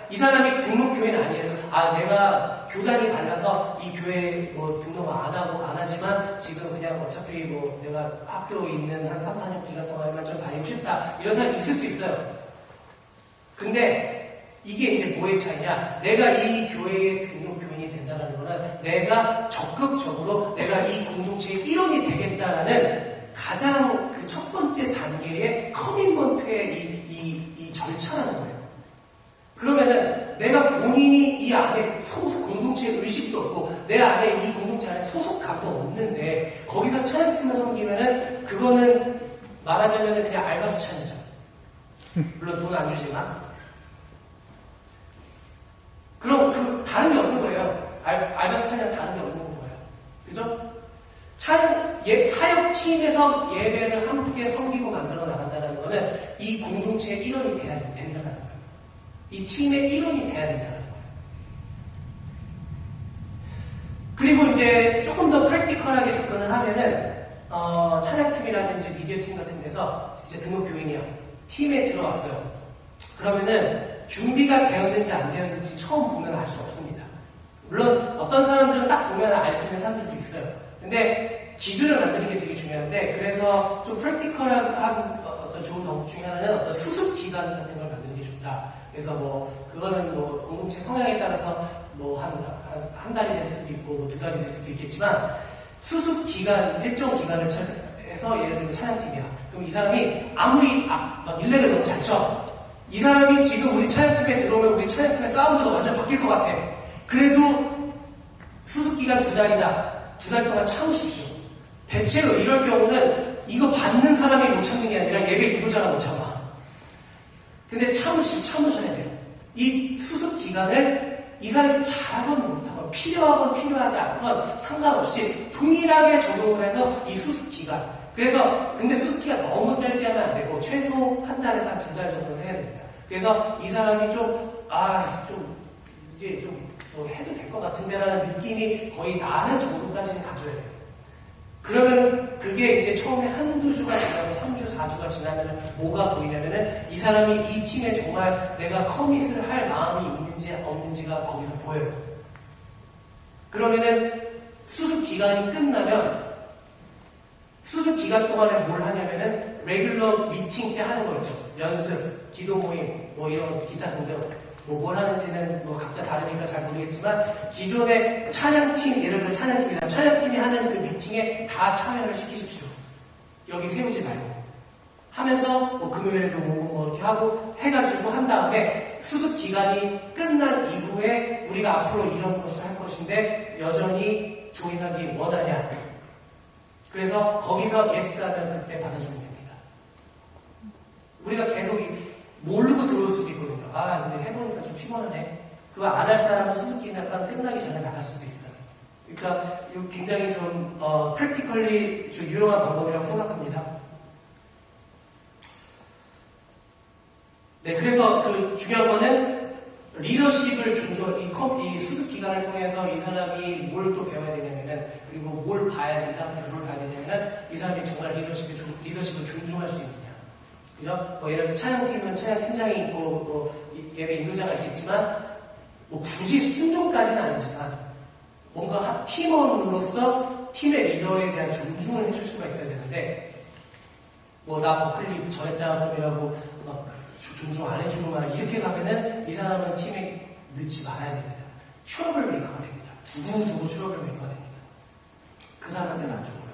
이 사람이 등록교인 아니에요. 내가 교단이 달라서 이 교회에 뭐 등록 안 하지만 지금 그냥 어차피 뭐 내가 학교에 있는 한 3, 4년 기간 동안에만 좀 다니고 싶다. 이런 사람 있을 수 있어요. 근데 이게 이제 뭐의 차이냐? 내가 이 교회의 등록교인이 된다는 거는 내가 적극적으로 내가 이 공동체의 일원이 되겠다라는 가장 그 첫 번째 단계의 커밋먼트의 이 절차라는 거예요. 그러면은 내가 본인이 이 안에 공동체의 의식도 없고 내 안에 이 공동체 안에 소속감도 없는데 거기서 찬양팀을 섬기면은 그거는 말하자면은 그냥 알바스 찬이죠. 물론 돈 안 주지만. 그럼 다른 게 없는 거예요. 알바스 찬이랑 다른 게 없는 거예요. 그죠? 사역팀에서 예배를 함께 섬기고 만들어 나간다는 거는 이 공동체의 일원이 돼야 된다는 거예요. 이 팀의 일원이 돼야 된다는 거예요. 그리고 이제 조금 더 프랙티컬하게 접근을 하면은 찬양팀이라든지 미디어팀 같은 데서 진짜 등록교인이요. 팀에 들어왔어요. 그러면은 준비가 되었는지 안 되었는지 처음 보면 알 수 없습니다. 물론 어떤 사람들은 딱 보면 알 수 있는 사람들도 있어요. 근데 기준을 만드는 게 되게 중요한데 그래서 좀 프랙티컬한 어떤 좋은 방법 중에 하나는 어떤 수습 기간 같은 걸 만드는 게 좋다. 그래서 뭐 그거는 뭐 공동체 성향에 따라서 뭐 한 달이 될 수도 있고 뭐 2달이 될 수도 있겠지만 수습 기간 일정 기간을 해서 예를 들면 찬양팀이야. 그럼 이 사람이 아무리 막 일렉을 너무 잘 쳐. 이 사람이 지금 우리 찬양팀에 들어오면 우리 찬양팀의 사운드가 완전 바뀔 것 같아. 그래도 수습 기간 2달이다. 2달 동안 참으십시오. 대체로 이럴 경우는 이거 받는 사람이 못 참는 게 아니라 예배 인도자가 못 참아. 근데 참으셔야 돼요. 이 수습 기간을 이 사람이 잘하건 못하건 필요하건 필요하지 않건 상관없이 동일하게 적용을 해서 이 수습 기간. 그래서 근데 수습 기간 너무 짧게 하면 안 되고 최소 한 달에서 한 2달 정도는 해야 됩니다. 그래서 이 사람이 이제 뭐 해도 될 것 같은데라는 느낌이 거의 나는 정도까지는 가져야 돼요. 그러면 그게 이제 처음에 한두 주가 지나고 3주, 4주가 지나면 뭐가 보이냐면은 이 사람이 이 팀에 정말 내가 커밋을 할 마음이 있는지 없는지가 거기서 보여요. 그러면은 수습 기간이 끝나면 수습 기간 동안에 뭘 하냐면은 레귤러 미팅 때 하는 거 있죠. 연습, 기도 모임, 뭐 이런 거 기타 등등. 뭘 하는지는 뭐 각자 다르니까 잘 모르겠지만 기존의 찬양팀, 예를 들어 찬양팀이다. 찬양팀이 하는 그 미팅에 다 참여를 시키십시오. 여기 세우지 말고 하면서 뭐 금요일에도 오고 뭐 이렇게 하고 해가지고 한 다음에 수습 기간이 끝난 이후에 우리가 앞으로 이런 것을 할 것인데 여전히 조인하기 원하냐. 그래서 거기서 예스 하면 그때 받아주면 됩니다. 우리가 계속 모르고 들어올 수도 있거든요. 근데 해보니까 좀 피곤하네. 그거 안 할 사람은 수습 기간 끝나기 전에 나갈 수도 있어요. 그러니까 이거 굉장히 좀 프랙티컬리 좀 유용한 방법이라고 생각합니다. 네, 그래서 그 중요한 거는 리더십을 이 수습 기간을 통해서 이 사람이 뭘 또 배워야 되냐면은, 그리고 뭘 봐야 돼, 이 사람한테 뭘 봐야 되냐면은, 이 사람이 정말 리더십을 존중할 수 있느냐. 그죠? 뭐 예를 들어 차영팀은 차영 팀장이 있고, 뭐 예배 인도자가 있겠지만, 뭐 굳이 순종까지는 아니지만, 뭔가 팀원으로서 팀의 리더에 대한 존중을 해줄 수가 있어야 되는데, 뭐 나 버클리 전액장학금이라고 막 존중 안 해주고 막 이렇게 가면은 이 사람은 팀에 넣지 말아야 됩니다. 트러블 메이커가 됩니다. 두고두고 트러블 메이커가 됩니다. 그 사람한테는 안 좋고요.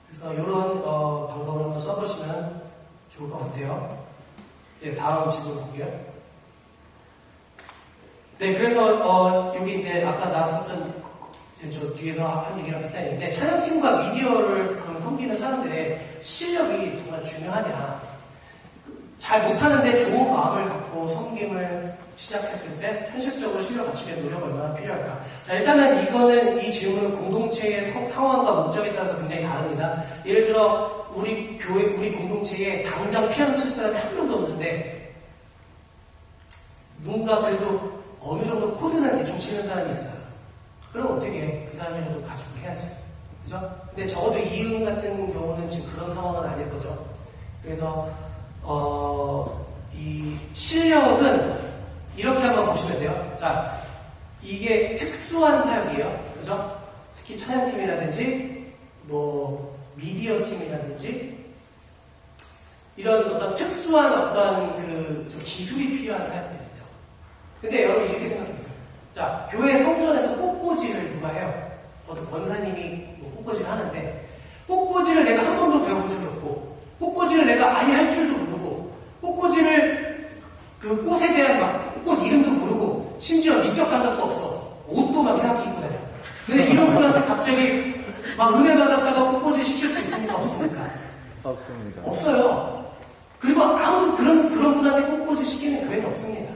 그래서 이런 방법을 한번 써보시면 좋을 것 같아요. 네, 다음 질문 볼게요. 네, 그래서 여기 이제 아까 나왔었던 저 뒤에서 한 얘기랑 비슷한 얘기인데, 촬영팀과 미디어를 그러면 섬기는 사람들의 실력이 정말 중요하냐. 잘 못하는데 좋은 마음을 갖고 섬김을 시작했을 때 현실적으로 실력 갖추기에 노력이 얼마나 필요할까. 자, 일단은 이거는 이 질문은 공동체의 상황과 목적에 따라서 굉장히 다릅니다. 예를 들어 우리 교회, 우리 공동체에 당장 피아노 칠 사람이 한 명도 없는데 누군가 그래도 어느 정도 코드는 대충 치는 사람이 있어요. 그럼 어떻게 해? 그 사람이라도 가지고 해야지. 그죠? 근데 적어도 이응 같은 경우는 지금 그런 상황은 아닐 거죠. 그래서 이 실력은 이렇게 한번 보시면 돼요. 자, 이게 특수한 사역이에요. 그죠? 특히 찬양팀이라든지, 뭐, 미디어 팀이라든지, 이런 어떤 특수한 어떤 좀 기술이 필요한 사역들이죠. 근데 여러분 이렇게 생각해보세요. 자, 교회 성전에서 꽃꽂이를 누가 해요? 어떤 권사님이 뭐 꽃꽂이를 하는데, 꽃꽂이를 내가 한 번도 배워본 적이 없고, 꽃꽂이를 내가 아예 할 줄도 모르고, 꽃꽂이를 그 꽃에 대한 막 꽃 이름도 모르고, 심지어 미적 감각도 없어. 옷도 막 이상하게 입고 다녀. 근데 이런 분한테 갑자기 막 은혜 받았다가 꽃꽂이 시킬 수 있습니까? 없습니까? 없습니다. 없어요. 그리고 아무도 그런 분한테 꽃꽂이 시키는 교회는 없습니다.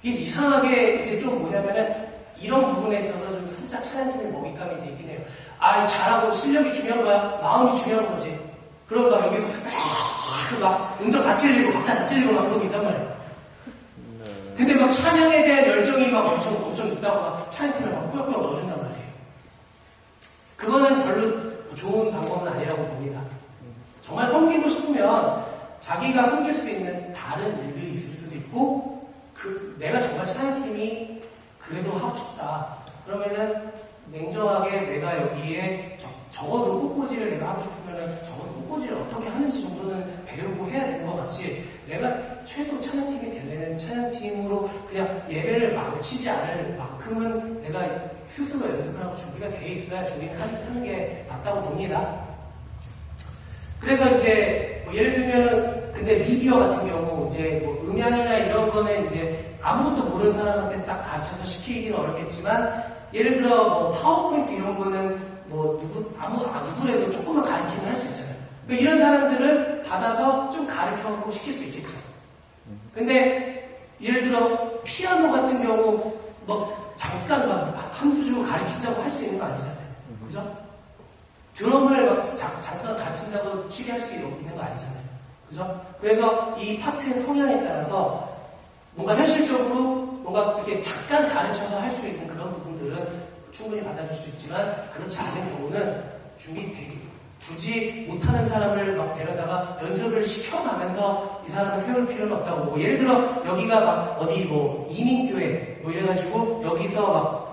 이게 이상하게 이제 좀 뭐냐면은 이런 부분에 있어서 좀 살짝 찬양팀의 먹잇감이 되긴 해요. 아, 잘하고 실력이 중요한 거야. 마음이 중요한 거지. 그러고 막 여기서 막 음정 다 찔리고 박자 다 찔리고 막 그러고 있단 말이에요. 근데 막 찬양에 대한 열정이 막 엄청 있다고 막 찬양팀을 막 꾸역꾸역 넣어준단 말이에요. 그거는 별로 좋은 방법은 아니라고 봅니다. 정말 섬기고 싶으면 자기가 섬길 수 있는 다른 일들이 있을 수도 있고, 내가 정말 찬양팀이 그래도 하고 싶다. 그러면은 냉정하게 내가 여기에 적어도 꽃꽂이를 내가 하고 싶으면은 적어도 꽃꽂이를 어떻게 하는지 정도는 배우고 해야 되는 것 같지. 내가 최소 찬양팀이 되려면 찬양팀으로 그냥 예배를 망치지 않을 만큼은 내가 스스로 연습을 하고 준비가 돼 있어야 조인을 하는 게 맞다고 봅니다. 그래서 이제 뭐 예를 들면 근데 미디어 같은 경우 이제 뭐 음향이나 이런 거는 이제 아무것도 모르는 사람한테 딱 가르쳐서 시키기는 어렵겠지만, 예를 들어 뭐 파워포인트 이런 거는 뭐 누구라도 조금만 가르치면 할 수 있잖아요. 그러니까 이런 사람들은 받아서 좀 가르쳐갖고 시킬 수 있겠죠. 근데 예를 들어 피아노 같은 경우 뭐 잠깐 막 한두 주 가르친다고 할 수 있는 거 아니잖아요. 그죠? 드럼을 막 잠깐 가르친다고 치게 할 수 있는 거 아니잖아요. 그죠? 그래서 이 파트의 성향에 따라서 뭔가 현실적으로 뭔가 이렇게 잠깐 가르쳐서 할 수 있는 그런 부분들은 충분히 받아줄 수 있지만, 그렇지 않은 경우는 굳이 못하는 사람을 막 데려다가 연습을 시켜가면서 이 사람을 세울 필요는 없다고 보고, 예를 들어 여기가 막 어디 뭐 이민교회 뭐 이래가지고 여기서 막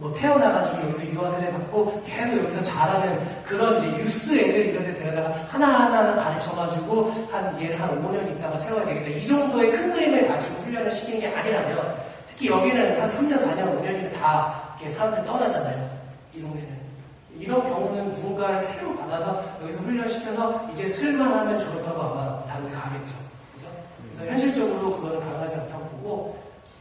뭐 태어나가지고 여기서 유아 세례 받고 계속 여기서 잘하는 그런 이제 유스 애들 이런 데 데려다가 하나하나 가르쳐가지고 얘를 한 5년 있다가 세워야 되겠다. 이 정도의 큰 그림을 가지고 훈련을 시키는 게 아니라면, 특히 여기는 한 3년, 4년, 5년이면 다 이렇게 사람들 떠나잖아요. 이 동네는. 이런 경우는 누군가를 새로 받아서 여기서 훈련시켜서 이제 쓸만하면 졸업하고 아마 다른 데 가겠죠. 그죠? 그래서 현실적으로 그거는 가능하지 않다고 보고,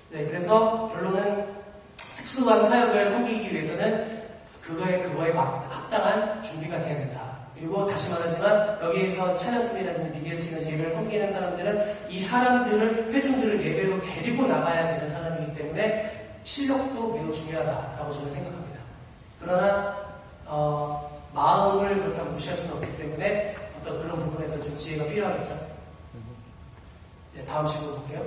네, 그래서 결론은 특수한 사역을 섬기기 위해서는 그거에 합당한 준비가 돼야 된다. 그리고 다시 말하지만 여기에서 찬양팀이라든지 미디어팀에서 예배를 섬기는 사람들은 이 사람들을, 회중들을 예배로 데리고 나가야 되는 사람이기 때문에 실력도 매우 중요하다라고 저는 생각합니다. 그러나 마음을 그렇다고 무시할 수는 없기 때문에 어떤 그런 부분에서 좀 지혜가 필요하겠죠. 네, 다음 질문 볼게요.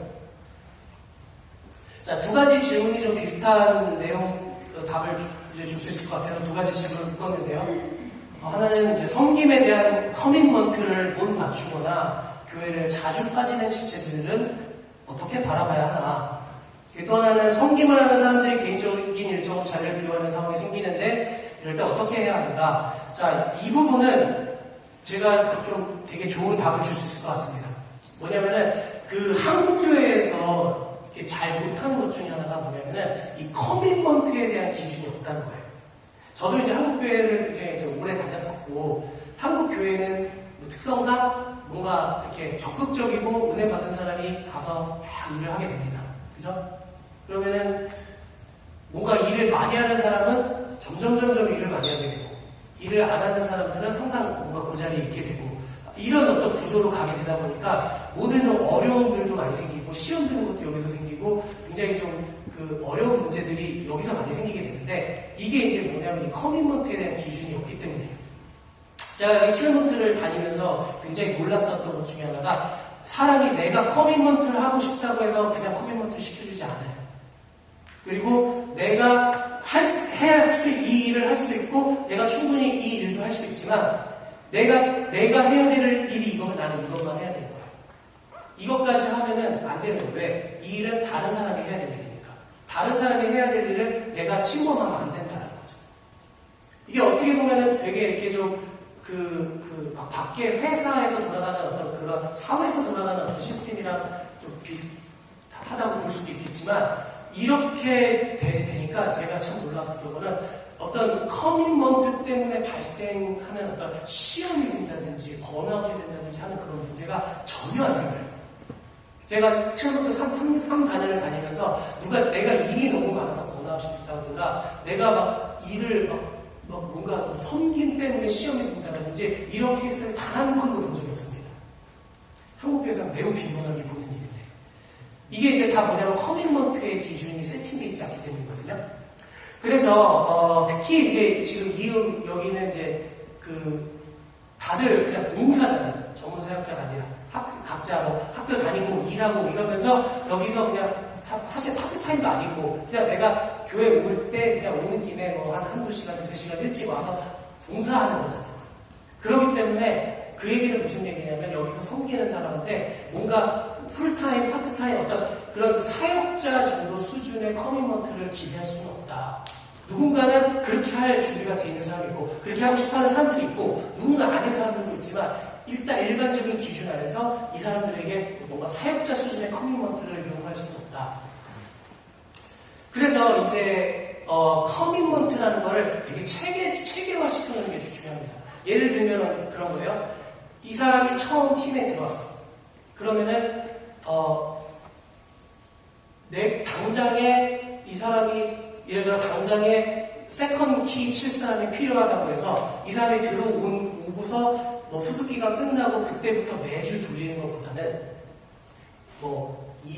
자, 두 가지 질문이 좀 비슷한 내용 답을 줄 수 있을 것 같아요. 두 가지 질문을 묶었는데요. 하나는 이제 섬김에 대한 커밋먼트를 못 맞추거나 교회를 자주 빠지는 지체들은 어떻게 바라봐야 하나. 또 하나는 섬김을 하는 사람들이 개인적인 일정으로 자리를 비워하는 상황이 생기는데 이럴 때 어떻게 해야 하는가. 자, 이 부분은 제가 좀 되게 좋은 답을 줄 수 있을 것 같습니다. 뭐냐면은 그 한국교회에서 이렇게 잘 못하는 것 중에 하나가 뭐냐면은 이 커밋먼트에 대한 기준이 없다는 거예요. 저도 이제 한국교회를 굉장히 이제 오래 다녔었고, 한국교회는 특성상 뭔가 이렇게 적극적이고 은혜 받은 사람이 가서 막 일을 하게 됩니다. 그죠? 그러면은 뭔가 일을 많이 하는 사람은 점점 일을 많이 하게 되고, 일을 안 하는 사람들은 항상 뭔가 그 자리에 있게 되고, 이런 어떤 구조로 가게 되다 보니까 모든 좀 어려움들도 많이 생기고, 시험 드는 것도 여기서 생기고, 굉장히 좀 그 어려운 문제들이 여기서 많이 생기게 되는데, 이게 이제 뭐냐면 이 커밋먼트에 대한 기준이 없기 때문이에요. 제가 리트리먼트를 다니면서 굉장히 놀랐었던 것 중에 하나가, 사람이 내가 커밋먼트를 하고 싶다고 해서 그냥 커밋먼트를 시켜주지 않아요. 그리고 내가 이 일을 할 수 있고, 내가 충분히 이 일도 할 수 있지만, 내가 해야 될 일이 이거면 나는 이것만 해야 되는 거야. 이것까지 하면은 안 되는 거예요. 왜? 이 일은 다른 사람이 해야 될 일이니까. 다른 사람이 해야 될 일을 내가 침범하면 안 된다는 거죠. 이게 어떻게 보면은 되게 이렇게 좀 막 밖에 회사에서 돌아가는 어떤 그런 사회에서 돌아가는 어떤 시스템이랑 좀 비슷하다고 볼 수도 있겠지만, 이렇게 되니까 제가 참 놀랐었던 거는 어떤 커밋먼트 때문에 발생하는 어떤 시험이 된다든지 번아웃이 된다든지 하는 그런 문제가 전혀 안 생겨요. 제가 처음부터 3, 4년을 다니면서 내가 일이 너무 많아서 번아웃이 됐다든가, 내가 막 일을 뭔가 섬김 때문에 시험이 된다든지 이런 케이스를 단 한 번도 본 적이 없습니다. 한국에서 매우 빈번하게 보는 일인데, 이게 이제 다 뭐냐면 커밋먼트의 기준이 세팅되어 있지 않기 때문이거든요. 그래서 특히 이제 지금 여기는 이제 다들 그냥 봉사자는 전문 사역자가 아니라 각자 뭐 학교 다니고 일하고 이러면서 여기서 그냥 사실 파트타임도 아니고 그냥 내가 교회 올 때 그냥 오는 김에 뭐 한두 시간, 두세 시간 일찍 와서 봉사하는 거잖아요. 그렇기 때문에 그 얘기는 무슨 얘기냐면, 여기서 섬기는 사람한테 뭔가 풀타임, 파트타임 어떤 그런 사역자 정도 수준의 커밋먼트를 기대할 수는 없다. 누군가는 그렇게 할 준비가 되어 있는 사람이 있고, 그렇게 하고 싶어 하는 사람들이 있고, 누군가 아닌 사람들도 있지만, 일단 일반적인 기준 안에서 이 사람들에게 뭔가 사역자 수준의 커밋먼트를 요구할 수는 없다. 그래서 이제 커밋먼트라는 거를 되게 체계화 시켜놓는 게 중요합니다. 예를 들면 그런 거예요. 이 사람이 처음 팀에 들어왔어. 그러면은 당장에 이 사람이 예를 들어 당장에 세컨 키 칠 사람이 필요하다고 해서 이 사람이 오고서 뭐 수습기가 끝나고 그때부터 매주 돌리는 것보다는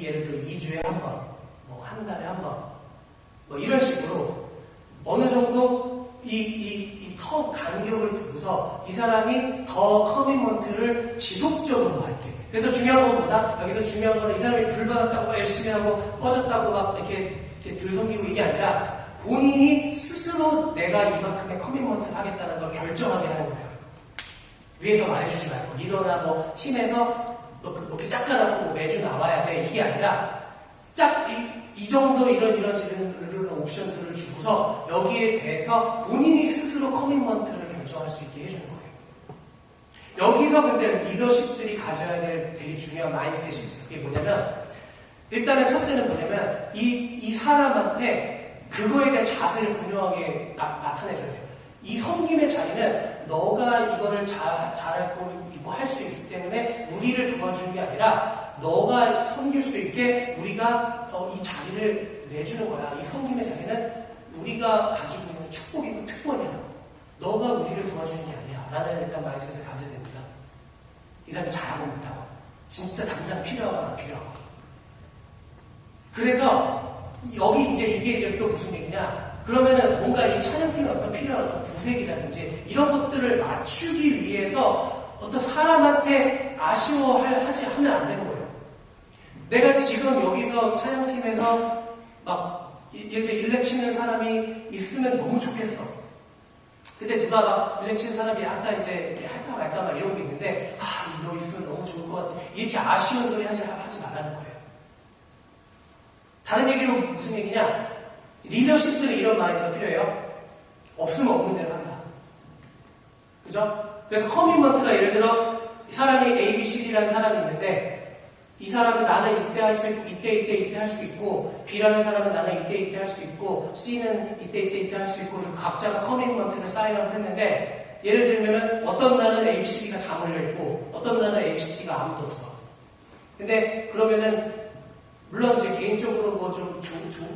예를 들어 2주에 한 번, 뭐 한 달에 한 번, 뭐 이런 식으로 어느 정도 이 간격을 두고서 이 사람이 더 커밋먼트를 지속적으로 할게. 그래서 중요한 건 뭐다? 여기서 중요한 거는 이 사람이 불 받았다고 열심히 하고 꺼졌다고 막 이렇게 들섬기고 이게 아니라, 본인이 스스로 내가 이만큼의 커밋먼트를 하겠다는 걸 결정하게 하는 거예요. 위에서 말해주지 말고, 리더나 뭐 팀에서 이렇게 짝가라고 매주 나와야 돼, 이게 아니라 이 정도 이런 옵션들을 주고서 여기에 대해서 본인이 스스로 커밋먼트를 결정할 수 있게 해주는 거예요. 여기서 근데 리더십들이 가져야 될 되게 중요한 마인드셋이 있어요. 그게 뭐냐면, 일단은 첫째는 뭐냐면 이 사람한테 그거에 대한 자세를 분명하게 나타내줘야 돼요. 이 섬김의 자리는 너가 이거를 잘하고 이거 할 수 있기 때문에 우리를 도와주는 게 아니라, 너가 섬길 수 있게 우리가 이 자리를 내주는 거야. 이 섬김의 자리는 우리가 가지고 있는 축복이고 특권이야. 너가 우리를 도와주는 게 아니야. 라는 일단 마인드셋을 가져야 됩니다. 이 사람이 잘하고 못하고, 진짜 당장 필요하거나 안 필요하고. 그래서 여기 이게 또 무슨 얘기냐? 그러면은 뭔가 이 찬양팀에 어떤 필요한 어떤 구색이라든지 이런 것들을 맞추기 위해서 어떤 사람한테 하면 안 되는 거예요. 내가 지금 여기서 찬양팀에서 막 예를 들어 일렉 치는 사람이 있으면 너무 좋겠어. 근데 누가 막 일렉 치는 사람이 아까 이제 이렇게 할까 말까 막 이러고 있는데 너 있으면 너무 좋을 것 같아. 이렇게 아쉬운 소리 하지 말라는 거예요. 다른 얘기로 무슨 얘기냐? 리더십들이 이런 마인드가 필요해요. 없으면 없는 대로 한다. 그죠? 그래서 커미먼트가 예를 들어 사람이 A, B, C, D라는 사람이 있는데 이 사람은 나는 이때 할 수 있고 이때 할 수 있고 B라는 사람은 나는 이때 할 수 있고 C는 이때 할 수 있고 그리고 각자가 커미먼트를 사인업을 했는데 예를 들면은 어떤 날은 A, B, C, D가 다 몰려있고 어떤 날은 A, B, C, D가 아무도 없어. 근데 그러면은 물론 이제 개인적으로 뭐 좀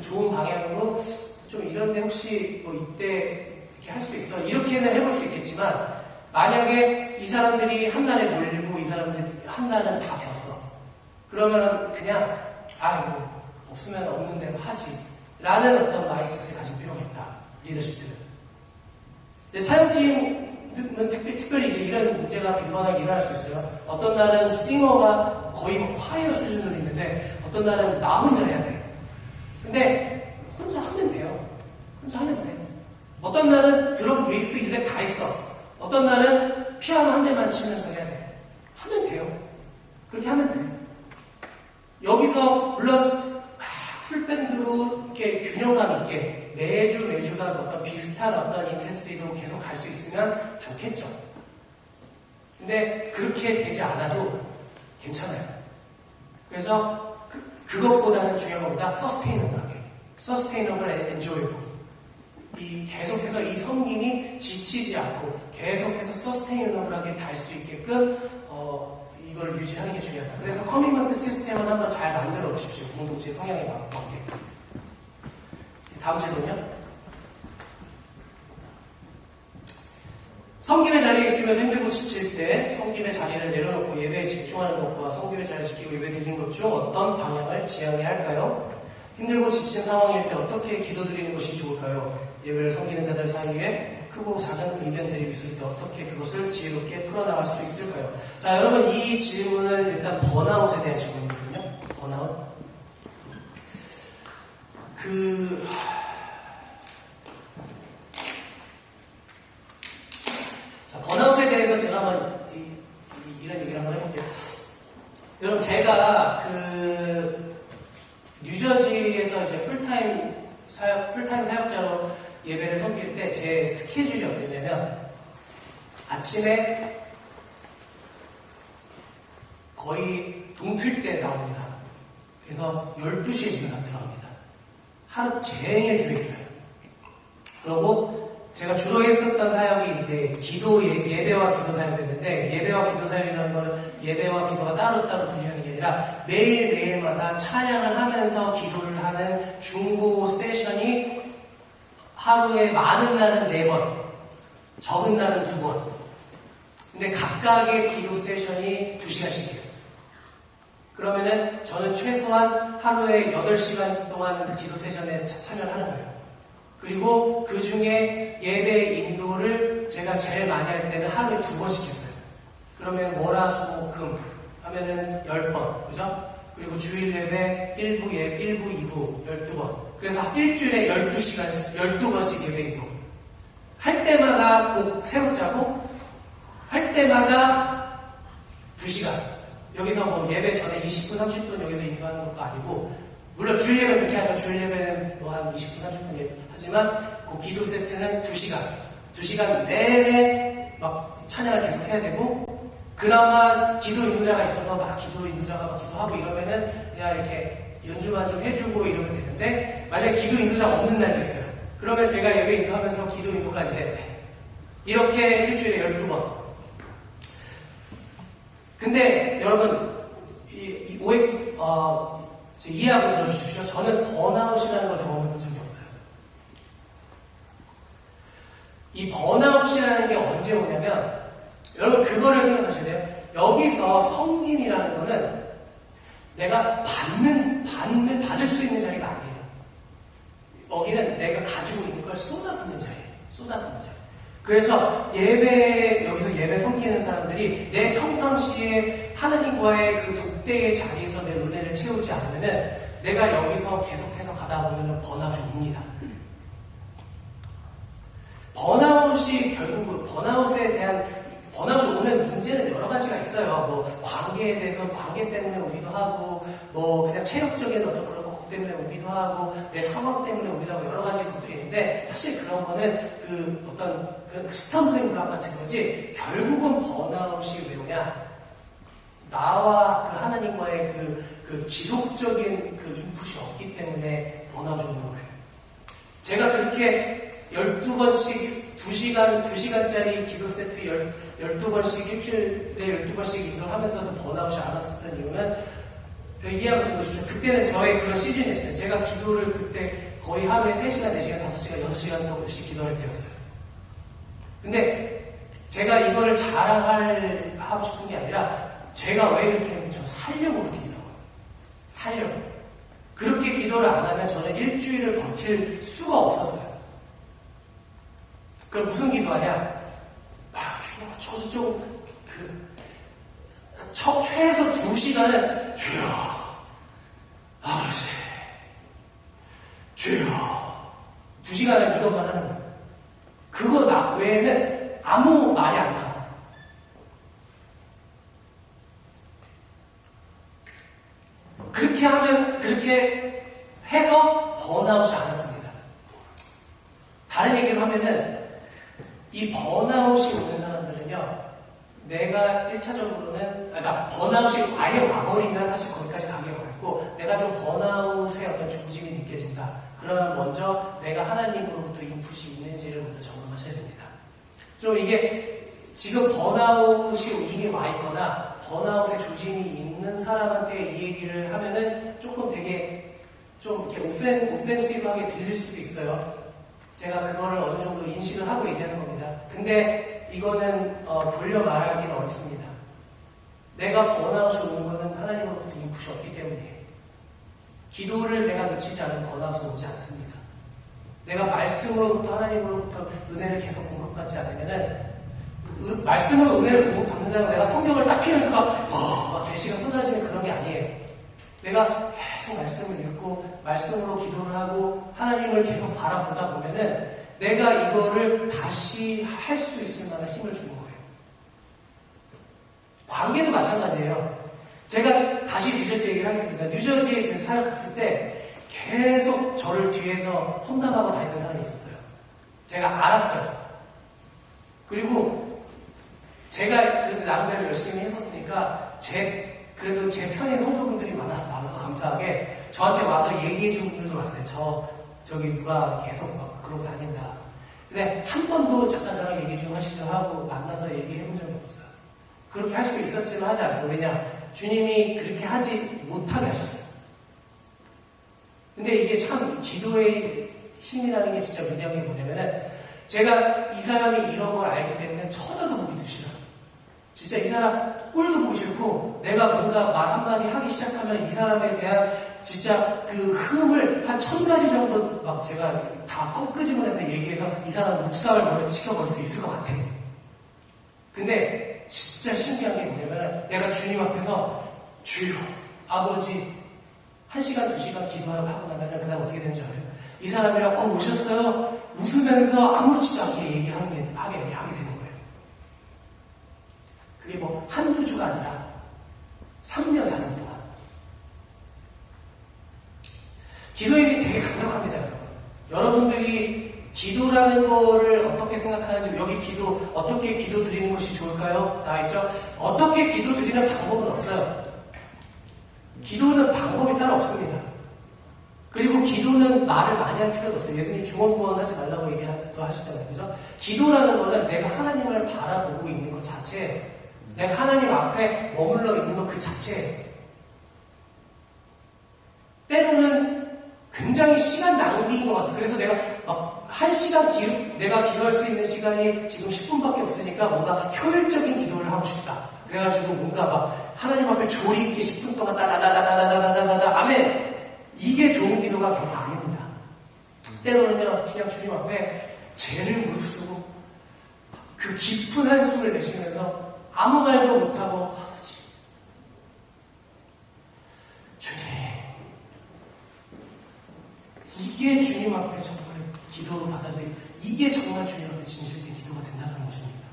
좋은 방향으로 좀 이런데 혹시 뭐 이때 이렇게 할 수 있어 이렇게는 해볼 수 있겠지만 만약에 이 사람들이 한 날에 몰리고 이 사람들이 한 날은 다 폈어. 그러면은 그냥 뭐 없으면 없는 대로 하지 라는 어떤 마인드셋을 가질 필요가 있다. 리더십들은. 찬양팀은 특별히 이제 이런 문제가 빈번하게 일어날 수 있어요. 어떤 날은 싱어가 거의 뭐 콰이어 수준으로 있는데 어떤 날은 나 혼자 해야 돼. 근데 혼자 하면 돼요. 혼자 하면 돼. 어떤 날은 드럼, 베이스, 일렉 다 있어. 어떤 날은 피아노 한 대만 치면서 해야 돼. 하면 돼요. 그렇게 하면 돼. 여기서 물론 풀밴드로 이렇게 균형감 있게 매주가 어떤 비슷한 어떤 인텐시티로 계속 갈 수 있으면 좋겠죠. 근데 그렇게 되지 않아도 괜찮아요. 그래서 그것보다는 중요한 것보다 서스테이너블하게, 서스테이너블 앤 엔조이블. 계속해서 이 섬김이 지치지 않고 계속해서 서스테이너블하게 갈 수 있게끔 이걸 유지하는 게 중요하다. 그래서 커미먼트 시스템을 한번 잘 만들어 보십시오. 공동체 성향에 맞게. 다음 질문요. 섬김의 자리에 있으면서 힘들고 지칠 때 섬김의 자리를 내려놓고 예배에 집중하는 것과 섬김의 자리를 지키고 예배 드리는 것 중 어떤 방향을 지향해야 할까요? 힘들고 지친 상황일 때 어떻게 기도드리는 것이 좋을까요? 예배를 섬기는 자들 사이에 크고 작은 의견들이 있을 때 어떻게 그것을 지혜롭게 풀어나갈 수 있을까요? 자, 여러분 이 질문은 일단 번아웃에 대한 질문이거든요. 번아웃. 번아웃에 대해서 제가 한번 이런 얘기를 한번 해볼게요. 여러분 제가 뉴저지에서 이제 풀타임 사역자로 예배를 섬길 때 제 스케줄이 어땠냐면 아침에 거의 동틀 때 나옵니다. 그래서 12시에 집에 들어갑니다. 하루 종일 교회 있어요. 그러고 제가 주로 했었던 사역이 이제 예배와 기도 사역이었는데 예배와 기도 사역이라는 거는 예배와 기도가 따로따로 분리하는 게 아니라 매일매일마다 찬양을 하면서 기도를 하는 중보 세션이 하루에 많은 날은 4번, 적은 날은 2번. 근데 각각의 기도 세션이 2시간씩이에요. 그러면은 저는 최소한 하루에 8시간 동안 기도 세션에 참여를 하는 거예요. 그리고 그 중에 예배 인도를 제가 제일 많이 할 때는 하루에 2번씩 했어요. 그러면 월, 수, 목, 금 하면은 10번, 그죠? 그리고 주일 예배 1부, 2부 12번. 그래서 일주일에 12번씩 예배 인도. 할 때마다 꼭 새로 짜고, 할 때마다 2시간. 여기서 뭐 예배 전에 20분, 30분 여기서 인도하는 것도 아니고, 물론 주일 예배는 그렇게 하죠. 주일 예배는 뭐 한 20분, 30분 예배. 하지만 그 기도 세트는 2시간. 2시간 내내 막 찬양을 계속 해야 되고, 그나마 기도 인도자가 있어서 기도 인도자가 막 기도하고 이러면은 그냥 이렇게 연주만 좀 해주고 이러면 되는데, 만약에 기도 인도자가 없는 날도 있어요. 그러면 제가 예배 인도하면서 기도 인도까지 해야 돼. 이렇게 일주일에 12번. 근데 여러분, 이해하고 들어주십시오. 저는 번아웃이라는 걸 경험해본 적이 없어요. 이 번아웃이라는 게 언제 오냐면, 여러분 그거를 생각하셔야 돼요. 여기서 섬김이라는 거는 내가 받을 수 있는 자리가 아니에요. 여기는 내가 가지고 있는 걸 쏟아붓는 자리예요. 쏟아붓는 자리. 그래서 여기서 예배 섬기는 사람들이 내 평상시에 하나님과의 그 독대의 자리에서 내 은혜를 채우지 않으면은 내가 여기서 계속해서 가다 보면은 번아웃이 옵니다. 번아웃이 결국은 번아웃이 오는 문제는 여러 가지가 있어요. 뭐 관계에 대해서 관계 때문에 오기도 하고, 뭐 그냥 체력적인 어떤 그런 것 때문에 오기도 하고, 내 상황 때문에 오기도 하고 여러 가지 것들이 있는데 사실 그런 거는 그 어떤 그 스탬블링 블락 같은 거지. 결국은 번아웃이 왜 오냐? 나와 그 하나님과의 그 지속적인 그 인풋이 없기 때문에 번아웃이 오는 거예요. 제가 그렇게 12번씩 2시간짜리 기도 세트 12번씩 일주일에 12번씩 기도를 하면서도 번아웃이 안 왔었던 이유는 이해하고 들어주시죠. 그때는 저의 그런 시즌이었어요. 제가 기도를 그때 거의 하루에 3시간, 4시간, 5시간, 6시간 동안씩 기도할 때였어요. 근데 제가 이거를 하고 싶은 게 아니라 제가 왜 이렇게 하면 저 살려고 그렇게 기도하고요. 살려고. 그렇게 기도를 안 하면 저는 일주일을 버틸 수가 없었어요. 그럼 무슨 기도하냐? 최소 2시간은 주여, 아버지, 주여. 2시간은 이것만 하는 거예요. 그거 외에는 아무 말이 안 나와. 그렇게 해서 번아웃이 안 왔습니다. 다른 얘기를 하면은 이 번아웃이 오는 사람들은요, 내가 1차적으로는, 그러니까 번아웃이 아예 와버리면 사실 거기까지 가기 어렵고, 내가 좀 번아웃의 어떤 조짐이 느껴진다. 그러면 먼저 내가 하나님으로부터 인풋이 있는지를 먼저 점검하셔야 됩니다. 좀 이게 지금 번아웃이 이미 와 있거나 번아웃의 조짐이 있는 사람한테 이 얘기를 하면은 조금 되게 좀 이렇게 오펜시브하게 들릴 수도 있어요. 제가 그거를 어느 정도 인식을 하고 얘기하는 겁니다. 근데 이거는 돌려 말하기는 어렵습니다. 내가 번아웃이 오는 거는 하나님으로부터 인풋이 없기 때문이에요. 기도를 내가 놓치지 않으면 번아웃이 오지 않습니다. 내가 말씀으로부터 하나님으로부터 은혜를 계속 공급받지 않으면은 말씀으로 은혜를 공급받는다고 내가 성경을 딱 피면서 막 대시가 쏟아지는 그런 게 아니에요. 내가 계속 말씀을 읽고 말씀으로 기도를 하고 하나님을 계속 바라보다 보면은 내가 이거를 다시 할 수 있을 만한 힘을 주는 거예요. 관계도 마찬가지예요. 제가 다시 뉴저지 얘기를 하겠습니다. 뉴저지에 제가 사역했을 때 계속 저를 뒤에서 험담하고 다니는 사람이 있었어요. 제가 알았어요. 그리고 제가 그래도 나름대로 열심히 했었으니까 그래도 제 편인 성도분들이 많아서 감사하게 저한테 와서 얘기해 준 분들도 많았어요. 저기 누가 계속 막 그러고 다닌다. 근데 한 번도 잠깐 저랑 얘기 좀 하시죠 하고 만나서 얘기해 본 적이 없었어요. 그렇게 할 수 있었지만 하지 않았어요. 왜냐? 주님이 그렇게 하지 못하게 하셨어요. 근데 이게 참 기도의 힘이라는 게 진짜 위대한 게 뭐냐면은 제가 이 사람이 이런 걸 알기 때문에 쳐다도 보기 싫어요. 진짜 이 사람 꼴도 보기 싫고 내가 뭔가 말 한마디 하기 시작하면 이 사람에 대한 진짜 그 흠을 한 1000가지 정도 막 제가 다 꺾으지문해서 얘기해서 이 사람 묵살을 시켜버릴 수 있을 것 같아. 근데 진짜 신기한 게 뭐냐면 내가 주님 앞에서 주여 아버지 1시간 2시간 기도하고 나면 그 다음 어떻게 되는 줄 알아요? 이 사람이랑 오셨어요? 웃으면서 아무렇지도 않게 하게 되는 거예요. 그게 뭐 한두 주가 아니라 3년 4년 동안 기도일이 되게 강력합니다. 여러분들이 기도라는 거를 어떻게 생각하는지, 여기 어떻게 기도 드리는 것이 좋을까요? 다 있죠? 어떻게 기도 드리는 방법은 없어요. 기도는 방법이 따로 없습니다. 그리고 기도는 말을 많이 할 필요도 없어요. 예수님 중언부언 하지 말라고 얘기도 하시잖아요. 그죠? 기도라는 거는 내가 하나님을 바라보고 있는 것 자체예요. 내가 하나님 앞에 머물러 있는 것 그 자체예요. 때로는 굉장히 시간 낭비인 것 같아요. 그래서 내가 막 1시간 내가 기도할 수 있는 시간이 지금 10분밖에 없으니까 뭔가 효율적인 기도를 하고 싶다. 그래가지고 뭔가 막 하나님 앞에 조리 있게 10분 동안 따다다다다다다다다다 아멘. 이게 좋은 기도가 결코 아닙니다. 때로는요 그냥 주님 앞에 죄를 무릅쓰고 그 깊은 한숨을 내쉬면서 아무 말도 못하고 아버지 주님 이게 주님 앞에 정말 기도로 받아들이 이게 정말 주님 앞에 진실된 기도가 된다는 것입니다.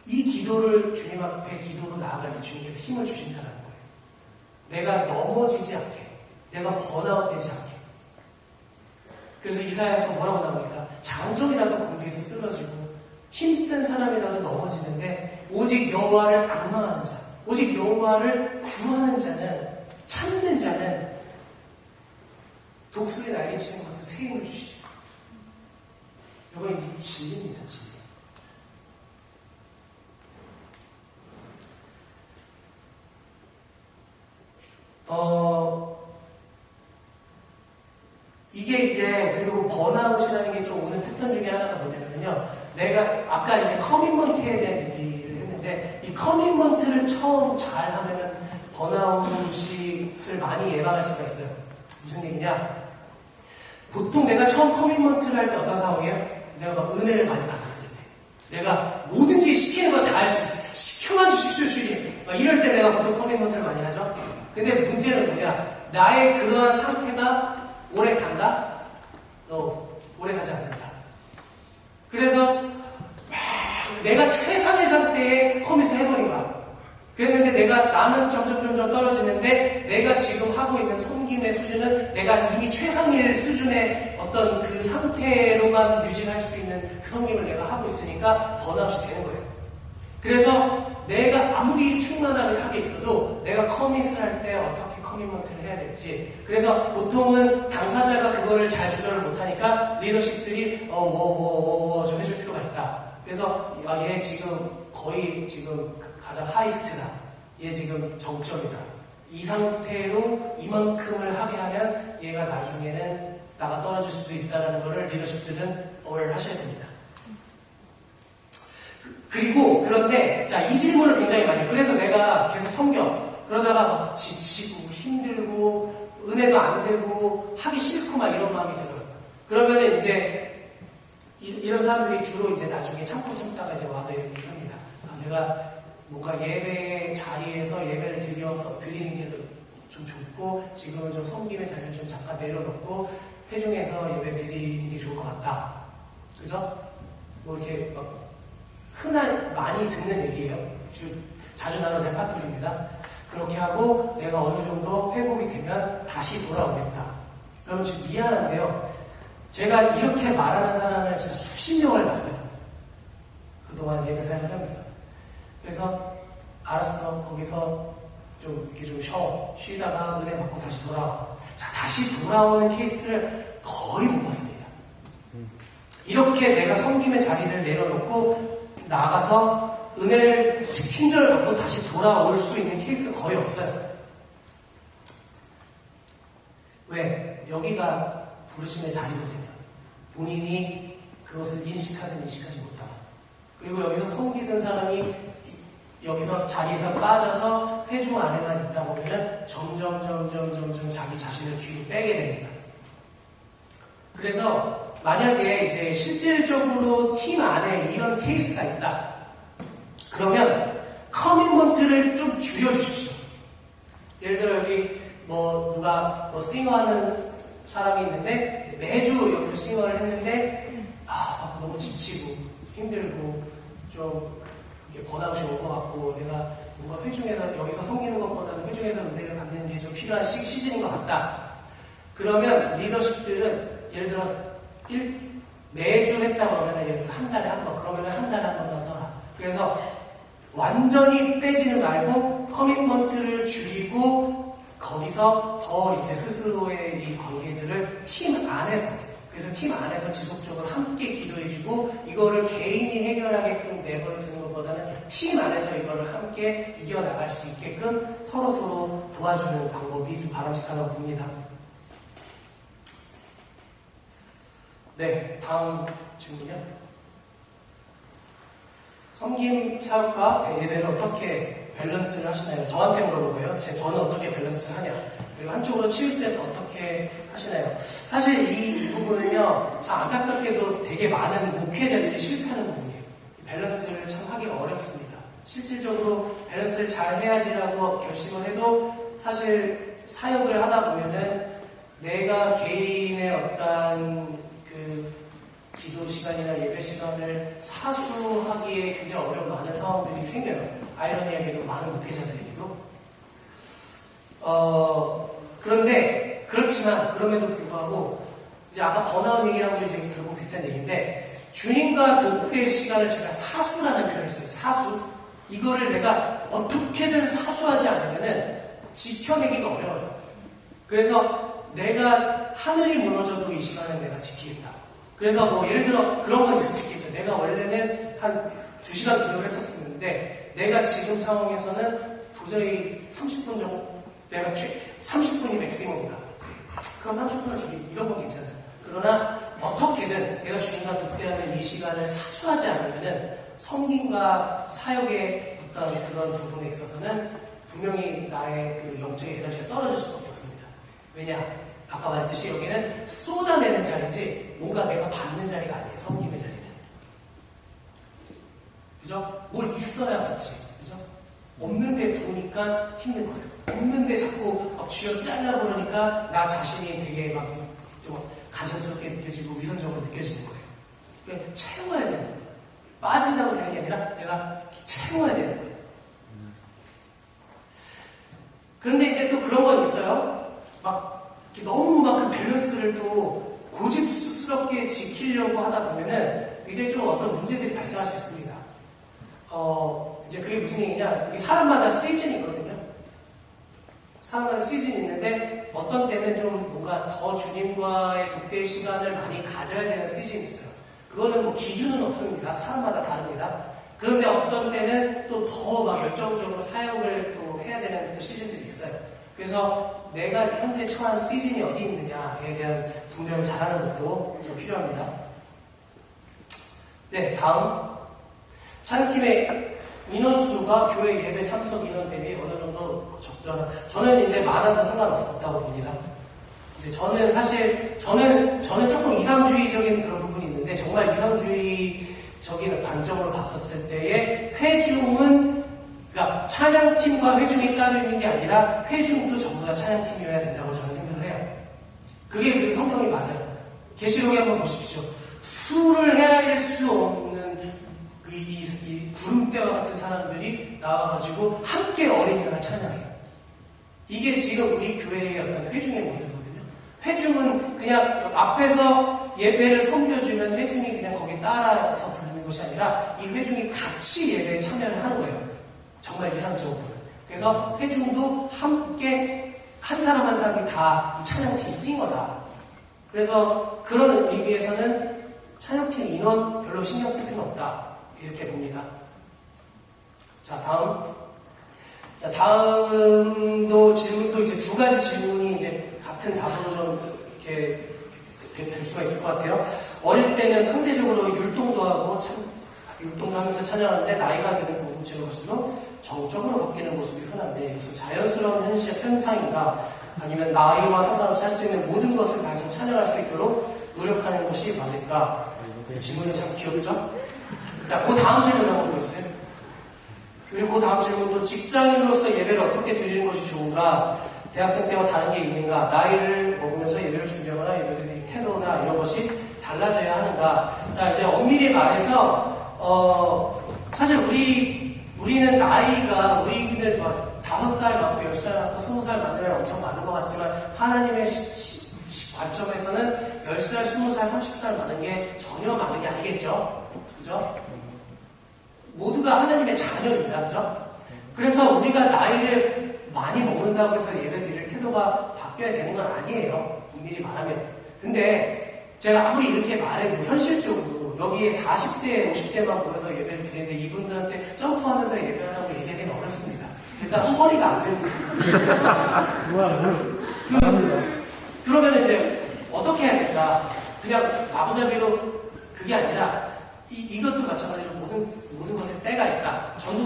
이 기도를 주님 앞에 기도로 나아갈 때 주님께서 힘을 주신다는 거예요. 내가 넘어지지 않게 내가 번아웃 되지 않게. 그래서 이사야에서 뭐라고 나옵니까? 장정이라도 공중에서 쓰러지고 힘센 사람이라도 넘어지는데 오직 여호와를 앙망하는 자, 오직 여호와를 구하는 자는 찾는 자는 독수리 날개치는 것 같은 새 힘을 주시죠. 이건 이 진리입니다. 진리. 이게 이제 그리고 번아웃이라는 게 좀 오는 패턴 중에 하나가 뭐냐면요. 내가 아까 이제 커밋먼트에 대한 얘기를 했는데 이 커밋먼트를 처음 잘 하면은 번아웃을 많이 예방할 수가 있어요. 무슨 얘기냐? 보통 내가 처음 커밋먼트를 할 때 어떤 상황이에요? 내가 막 은혜를 많이 받았을 때 내가 뭐든지 시키는 거 다 할 수 있어. 시켜만 주십시오 주님. 막 이럴 때 내가 보통 커밋먼트를 많이 하죠. 근데 문제는 뭐냐? 나의 그러한 상태가 오래 간다? 오래 가지 않는다. 그래서 내가 최상의 상태에 커밋을 해버린 거야. 그랬는데 나는 점점 떨어지는데 내가 지금 하고 있는 섬김의 수준은 내가 이미 최상일 수준의 어떤 그 상태로만 유지할 수 있는 그 섬김을 내가 하고 있으니까 번아웃이 되는 거예요. 그래서 내가 아무리 충만하게 하게 있어도 내가 커밋을 할 때 어떻게 커밋먼트를 해야 될지. 그래서 보통은 당사자가 그거를 잘 조절을 못하니까 리더십들이 좀 해줄 필요가 있다. 그래서 얘 지금 거의 지금 가장 하이스트다. 얘 지금 정점이다. 이 상태로 이만큼을 하게 하면 얘가 나중에는 나가 떨어질 수도 있다는 거를 리더십들은 어웨어를 하셔야 됩니다. 그리고 그런데 자, 이 질문을 굉장히 많이 해요. 그래서 내가 계속 섬겨. 그러다가 막 지치고 힘들고 은혜도 안 되고 하기 싫고 막 이런 마음이 들어요. 그러면 이제 이런 사람들이 주로 이제 나중에 참다가 이제 와서 이런 얘기를 합니다. 제가 뭔가 예배 자리에서 예배를 드리는 게 좀 좋고 지금은 좀 섬김의 자리를 좀 잠깐 내려놓고 회중에서 예배 드리는 게 좋을 것 같다. 그죠? 뭐 이렇게 막 많이 듣는 얘기예요. 자주 나는 레파토리입니다. 그렇게 하고 내가 어느 정도 회복이 되면 다시 돌아오겠다. 여러분 지금 미안한데요. 제가 이렇게 말하는 사람을 진짜 수십 명을 봤어요. 그동안 예배 사역을 하면서. 그래서 알았어. 거기서 이렇게 좀 쉬다가 은혜 받고 다시 돌아와. 자, 다시 돌아오는 케이스를 거의 못 봤습니다. 이렇게 내가 섬김의 자리를 내려놓고 나가서 은혜를 충전을 받고 다시 돌아올 수 있는 케이스가 거의 없어요. 왜? 여기가 부르심의 자리거든요. 본인이 그것을 인식하든 인식하지 못하고. 그리고 여기서 섬기던 사람이 여기서 자리에서 빠져서 회중 안에만 있다 보면은 점점 자기 자신을 뒤로 빼게 됩니다. 그래서 만약에 이제 실질적으로 팀 안에 이런 케이스가 있다. 그러면 커밋먼트를 좀 줄여주십시오. 예를 들어 여기 누가 싱어하는 사람이 있는데 매주 여기서 싱어를 했는데 너무 지치고 힘들고 좀 번아웃이 올 것 같고 내가 뭔가 회중에서 여기서 섬기는 것보다는 회중에서 은혜를 받는 게 좀 필요한 시즌인 것 같다. 그러면 리더십들은 예를 들어 매주 했다 그러면 예를 들어 한 달에 한 번, 그러면 한 달에 한 번만 서라. 그래서 완전히 빼지는 말고 커밋먼트를 줄이고 거기서 더 이제 스스로의 이 관계들을 팀 안에서, 그래서 팀 안에서 지속적으로 함께 기도해주고 이거를 개인이 해결하게끔 내버려 두는 것보다는 팀 안에서 이거를 함께 이겨나갈 수 있게끔 서로 도와주는 방법이 좀 바람직하다고 봅니다. 네, 다음 질문이요. 섬김 사역과 예배를 어떻게 밸런스를 하시나요? 저한테 물어보고요. 저는 어떻게 밸런스를 하냐. 그리고 한쪽으로 치울 때는 어떻게 하시나요? 사실 이 부분은요, 참 안타깝게도 되게 많은 목회자들이 실패하는 부분이에요. 이 밸런스를 참 하기가 어렵습니다. 실질적으로 밸런스를 잘 해야지라고 결심을 해도 사실 사역을 하다 보면은 내가 개인의 어떤 그 기도 시간이나 예배 시간을 사수하기에 굉장히 어려운 많은 상황들이 생겨요. 아이러니하게도 많은 목회자들에게도. 그런데 그렇지만 그럼에도 불구하고 이제 아까 번아웃 얘기랑 이제 결국 비슷한 얘기인데 주님과 독대의 시간을 제가 사수라는 표현을 써요. 사수. 이거를 내가 어떻게든 사수하지 않으면은 지켜내기가 어려워요. 그래서 내가 하늘이 무너져도 이 시간은 내가 지키겠다. 그래서 뭐 예를 들어 그런 건 있을 수 있겠죠. 내가 원래는 한 2시간 기도를 했었는데 내가 지금 상황에서는 도저히 30분 정도 내가 30분이 맥시멈이다. 그럼 30분을 주기 이런 건 괜찮아요. 그러나 어떻게든 내가 주님과 독대하는 이 시간을 사수하지 않으면은 성김과 사역의 어떤 그런 부분에 있어서는 분명히 나의 그 영적인 에너지가 떨어질 수밖에 없습니다. 왜냐? 아까 말했듯이 여기는 쏟아내는 자리지 뭔가 내가 받는 자리가 아니에요. 성김의 자리는. 그죠? 뭘 있어야 붙지. 그죠? 없는데 부으니까 힘든 거예요. 없는데 자꾸 막 쥐어 잘라 그러니까 나 자신이 되게 막 좀 간절스럽게 느껴지고 위선적으로 느껴지는 거예요. 그러니까 채워야 되는 거예요. 빠진다고 되는 게 아니라 내가 채워야 되는 거예요. 그런데 이제 또 그런 건 있어요. 막 너무 막 그 밸런스를 또 고집스럽게 지키려고 하다 보면은 굉장히 좀 어떤 문제들이 발생할 수 있습니다. 이제 그게 무슨 얘기냐? 이게 사람마다 시즌이 있거든요. 사람마다 시즌이 있는데 어떤 때는 좀 뭔가 더 주님과의 독대의 시간을 많이 가져야 되는 시즌이 있어요. 그거는 뭐 기준은 없습니다. 사람마다 다릅니다. 그런데 어떤 때는 또 더 막 열정적으로 사역을 또 해야 되는 또 시즌들이 있어요. 그래서 내가 현재 처한 시즌이 어디 있느냐에 대한 분별을 잘하는 것도 좀 필요합니다. 네, 다음. 찬양팀의 인원수가 교회 예배 참석 인원 대비 어느 정도 적절한, 저는 이제 많아도 상관없다고 봅니다. 이제 저는 사실, 저는 조금 이상주의적인 그런 부분이 있는데, 정말 이상주의적인 관점으로 봤었을 때의 회중은, 그러니까 찬양팀과 회중이 따로 있는 게 아니라 회중도 전부 다 찬양팀이어야 된다고 저는 생각을 해요. 그게 그 성경이 맞아요. 계시록에 한번 보십시오. 수를 헤아릴 수 없는 이 구름대와 같은 사람들이 나와가지고 함께 어린 양을 찬양해요. 이게 지금 우리 교회의 어떤 회중의 모습이거든요. 회중은 그냥 앞에서 예배를 섬겨주면 회중이 그냥 거기에 따라서 부르는 것이 아니라 이 회중이 같이 예배에 참여를 하는 거예요. 정말 이상적으로. 그래서 회중도 함께 한 사람 한 사람이 다 이 찬양팀 싱어다. 그래서 그런 의미에서는 찬양팀 인원 별로 신경 쓸 필요는 없다. 이렇게 봅니다. 자, 다음. 자, 다음도 질문도 이제 두 가지 질문이 이제 같은 답으로 좀 이렇게 될 수가 있을 것 같아요. 어릴 때는 상대적으로 율동도 하고 율동도 하면서 찬양하는데 나이가 드는 공동체로 갈수록 정적으로 바뀌는 모습이 흔한데 이것은 자연스러운 현상인가 아니면 나이와 상관없이 할 수 있는 모든 것을 다해서 찬양할 수 있도록 노력하는 것이 맞을까? 질문이 참 귀엽죠? 자, 그 다음 질문 한번 보여주세요. 그리고 그 다음 질문도 직장인으로서 예배를 어떻게 드리는 것이 좋은가? 대학생 때와 다른 게 있는가? 나이를 먹으면서 예배를 준비하거나 예배를 드리는 태도나 이런 것이 달라져야 하는가? 자, 이제 엄밀히 말해서 사실 우리는 나이가 우리는 막 5살 많고 10살 많고 20살 많으면 엄청 많은 것 같지만 하나님의 관점에서는 10살, 20살, 30살 많은 게 전혀 많은 게 아니겠죠? 그죠? 모두가 하나님의 자녀입니다. 그죠? 그래서 우리가 나이를 많이 먹는다고 해서 예배 드릴 태도가 바뀌어야 되는 건 아니에요. 엄밀히 말하면. 근데 제가 아무리 이렇게 말해도 현실적으로 여기에 40대, 50대만 모여서 예배를 드리는데 이분들한테 점프하면서 예배하라고 얘기하기는 어렵습니다. 일단 허리가 안 됩니다. 그러면 이제 어떻게 해야 될까? 그냥 마구잡이로 그게 아니라 이것도 마찬가지로 모든 것에 때가 있다. 전도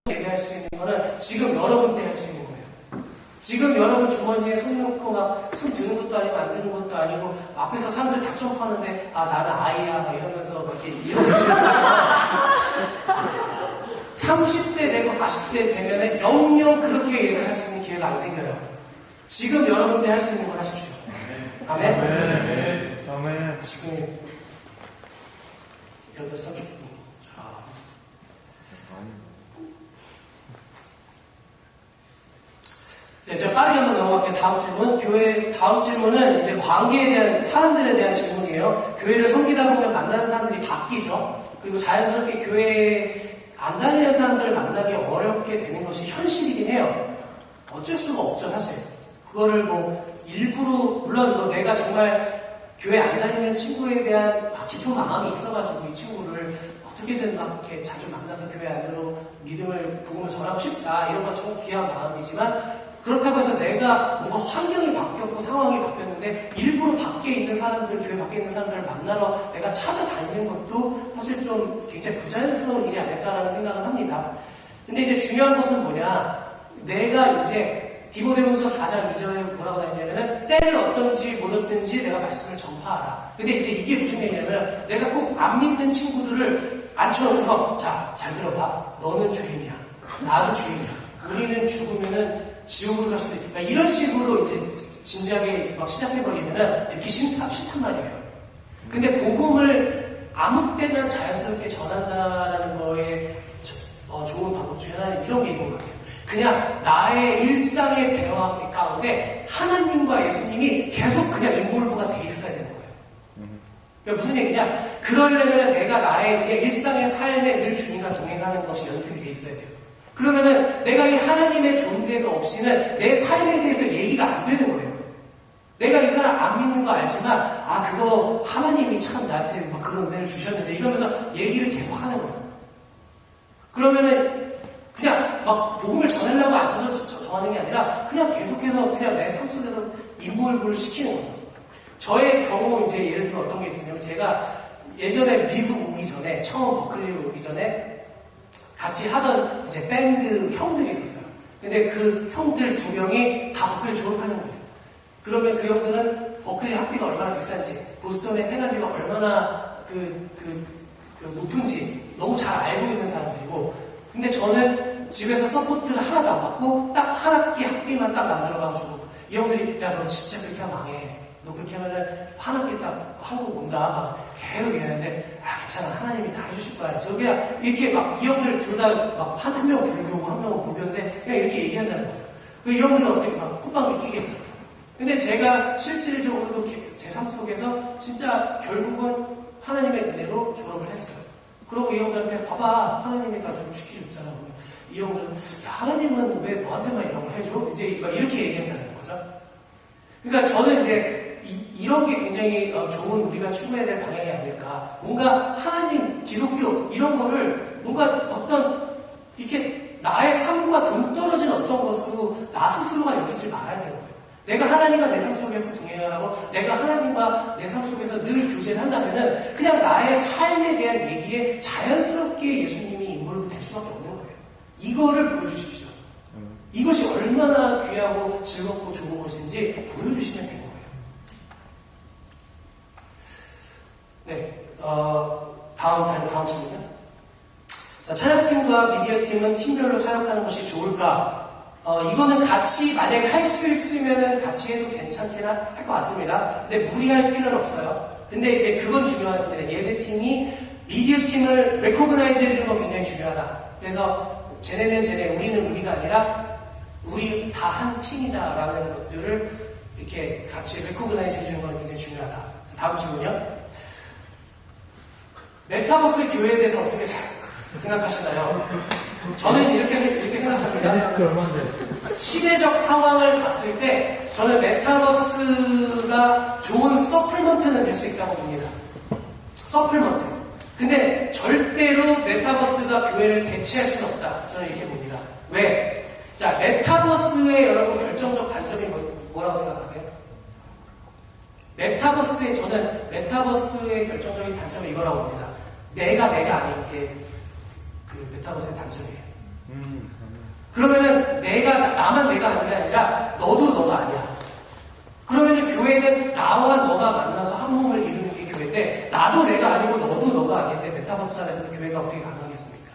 예배할 수 있는 거는 지금 여러분 때 할 수 있는 거예요. 지금 여러분 주머니에 손 넣고 막 손 드는 것도 아니고 안 드는 것도 아니고 앞에서 사람들 다 점프하는데 아 나는 아이야 막 이러면서 막 이렇게 30대 되고 40대 되면은 영영 그렇게 예배할 수 있는 기회가 안 생겨요. 지금 여러분 때 할 수 있는 걸 하십시오. 아멘. 아멘. 지금 8시 30분. 네, 제가 빠르게 한번 넘어갈게요. 다음 질문은 이제 관계에 대한, 사람들에 대한 질문이에요. 교회를 섬기다 보면 만나는 사람들이 바뀌죠. 그리고 자연스럽게 교회에 안 다니는 사람들을 만나기 어렵게 되는 것이 현실이긴 해요. 어쩔 수가 없죠, 사실. 그거를 뭐, 일부러, 물론 뭐 내가 정말 교회 안 다니는 친구에 대한 깊은 마음이 있어가지고 이 친구를 어떻게든 막 이렇게 자주 만나서 교회 안으로 복음을 전하고 싶다. 이런 건 좀 귀한 마음이지만, 그렇다고 해서 내가 뭔가 환경이 바뀌었고 상황이 바뀌었는데 일부러 밖에 있는 사람들, 교회 밖에 있는 사람들을 만나러 내가 찾아다니는 것도 사실 좀 굉장히 부자연스러운 일이 아닐까라는 생각을 합니다. 근데 이제 중요한 것은 뭐냐, 내가 이제 디모데후서 4장 2절에 뭐라고 하냐면은 때를 어떤지 못 얻든지 내가 말씀을 전파하라. 근데 이제 이게 무슨 얘기냐면 내가 꼭 안 믿는 친구들을 앉혀놓고서 자, 잘 들어봐. 너는 죄인이야. 나도 죄인이야. 우리는 죽으면은 지옥을 갈 수도 있다. 이런 식으로 이제 진지하게 막 시작해버리면은 듣기 싫단 말이에요. 근데 복음을 아무 때나 자연스럽게 전한다라는 거에 좋은 방법 중에 하나는 이런 게 있는 것 같아요. 그냥 나의 일상의 대화 가운데 하나님과 예수님이 계속 그냥 인볼브가 돼 있어야 되는 거예요. 그러니까 무슨 얘기냐? 그러려면 내가 나의 그냥 일상의 삶에 늘 주님과 동행하는 것이 연습이 돼 있어야 돼요. 그러면은 내가 이 하나님의 존재가 없이는 내 삶에 대해서 얘기가 안 되는 거예요. 내가 이 사람 안 믿는 거 알지만 아 그거 하나님이 참 나한테 막 그런 은혜를 주셨는데 이러면서 얘기를 계속 하는 거예요. 그러면은 그냥 막 복음을 전하려고 앉혀서 정하는 게 아니라 그냥 계속해서 그냥 내 삶 속에서 인볼브를 시키는 거죠. 저의 경우 이제 예를 들어 어떤 게 있으냐면 제가 예전에 미국 오기 전에 처음 버클리로 오기 전에 같이 하던 이제 밴드 형들이 있었어요. 근데 그 형들 2명이 다 버클리 졸업하는 거예요. 그러면 그 형들은 버클리 학비가 얼마나 비싼지, 보스턴의 생활비가 얼마나 높은지 너무 잘 알고 있는 사람들이고, 근데 저는 집에서 서포트를 하나도 안 받고 딱 한 학기 학비만 딱 만들어가지고 이 형들이 야 너 진짜 그렇게 하면 망해. 너 그렇게 하면은 한 학기 딱 한국 온다. 막 계속 얘기하는데 아 괜찮아 하나님이 다 해주실 거야. 저 그냥 이렇게 막 이 형들 둘 다 막 한 명은 불교고 한 명은 무교인데 그냥 이렇게 얘기한다는 거죠. 이 형들은 어떻게 막 콧방귀 끼겠죠. 근데 제가 실질적으로도 제 삶 속에서 진짜 결국은 하나님의 은혜로 졸업을 했어요. 그러고 이 형들한테 봐봐 하나님이 다 좀 시켜줬잖아. 이 형들은 야, 하나님은 왜 너한테만 이런 걸 해줘? 이제 막 이렇게 얘기한다는 거죠. 그러니까 저는 이제 이런 게 굉장히 좋은 우리가 추구해야 될 방향이 아닐까. 뭔가 하나님, 기독교 이런 거를 뭔가 어떤 이렇게 나의 삶과 동떨어진 어떤 것으로 나 스스로가 여기지 말아야 되는 거예요. 내가 하나님과 내 삶 속에서 동행을 하고 내가 하나님과 내 삶 속에서 늘 교제를 한다면은 그냥 나의 삶에 대한 얘기에 자연스럽게 예수님이 인물로 될 수밖에 없는 거예요. 이거를 보여주십시오. 이것이 얼마나 귀하고 즐겁고 좋은 것인지 보여주시면 되는 거예요. 네, 다음 질문이요. 자, 찬양팀과 미디어팀은 팀별로 사역하는 것이 좋을까? 이거는 같이 만약에 할 수 있으면은 같이 해도 괜찮긴 할 것 같습니다. 근데 무리할 필요는 없어요. 근데 이제 그건 중요합니다. 예배팀이 미디어팀을 레코그나이즈 해주는 건 굉장히 중요하다. 그래서 쟤네는 쟤네, 우리는 우리가 아니라 우리 다 한 팀이다라는 것들을 이렇게 같이 레코그나이즈 해주는 건 굉장히 중요하다. 자, 다음 질문이요. 메타버스 교회에 대해서 어떻게 생각하시나요? 저는 이렇게 생각합니다. 그 얼마인데? 시대적 상황을 봤을 때 저는 메타버스가 좋은 서플먼트는 될 수 있다고 봅니다. 서플먼트. 근데 절대로 메타버스가 교회를 대체할 수는 없다. 저는 이렇게 봅니다. 왜? 자, 메타버스의 여러분 결정적 단점이 뭐라고 생각하세요? 저는 메타버스의 결정적인 단점은 이거라고 봅니다. 내가 아닌 게 그 메타버스의 단점이에요. 그러면은 나만 내가 아닌 게 아니라 너도 너가 아니야. 그러면은 교회는 나와 너가 만나서 한 몸을 이루는 게 교회인데 나도 내가 아니고 너도 너가 아닌데 메타버스 안에서 교회가 어떻게 가능하겠습니까?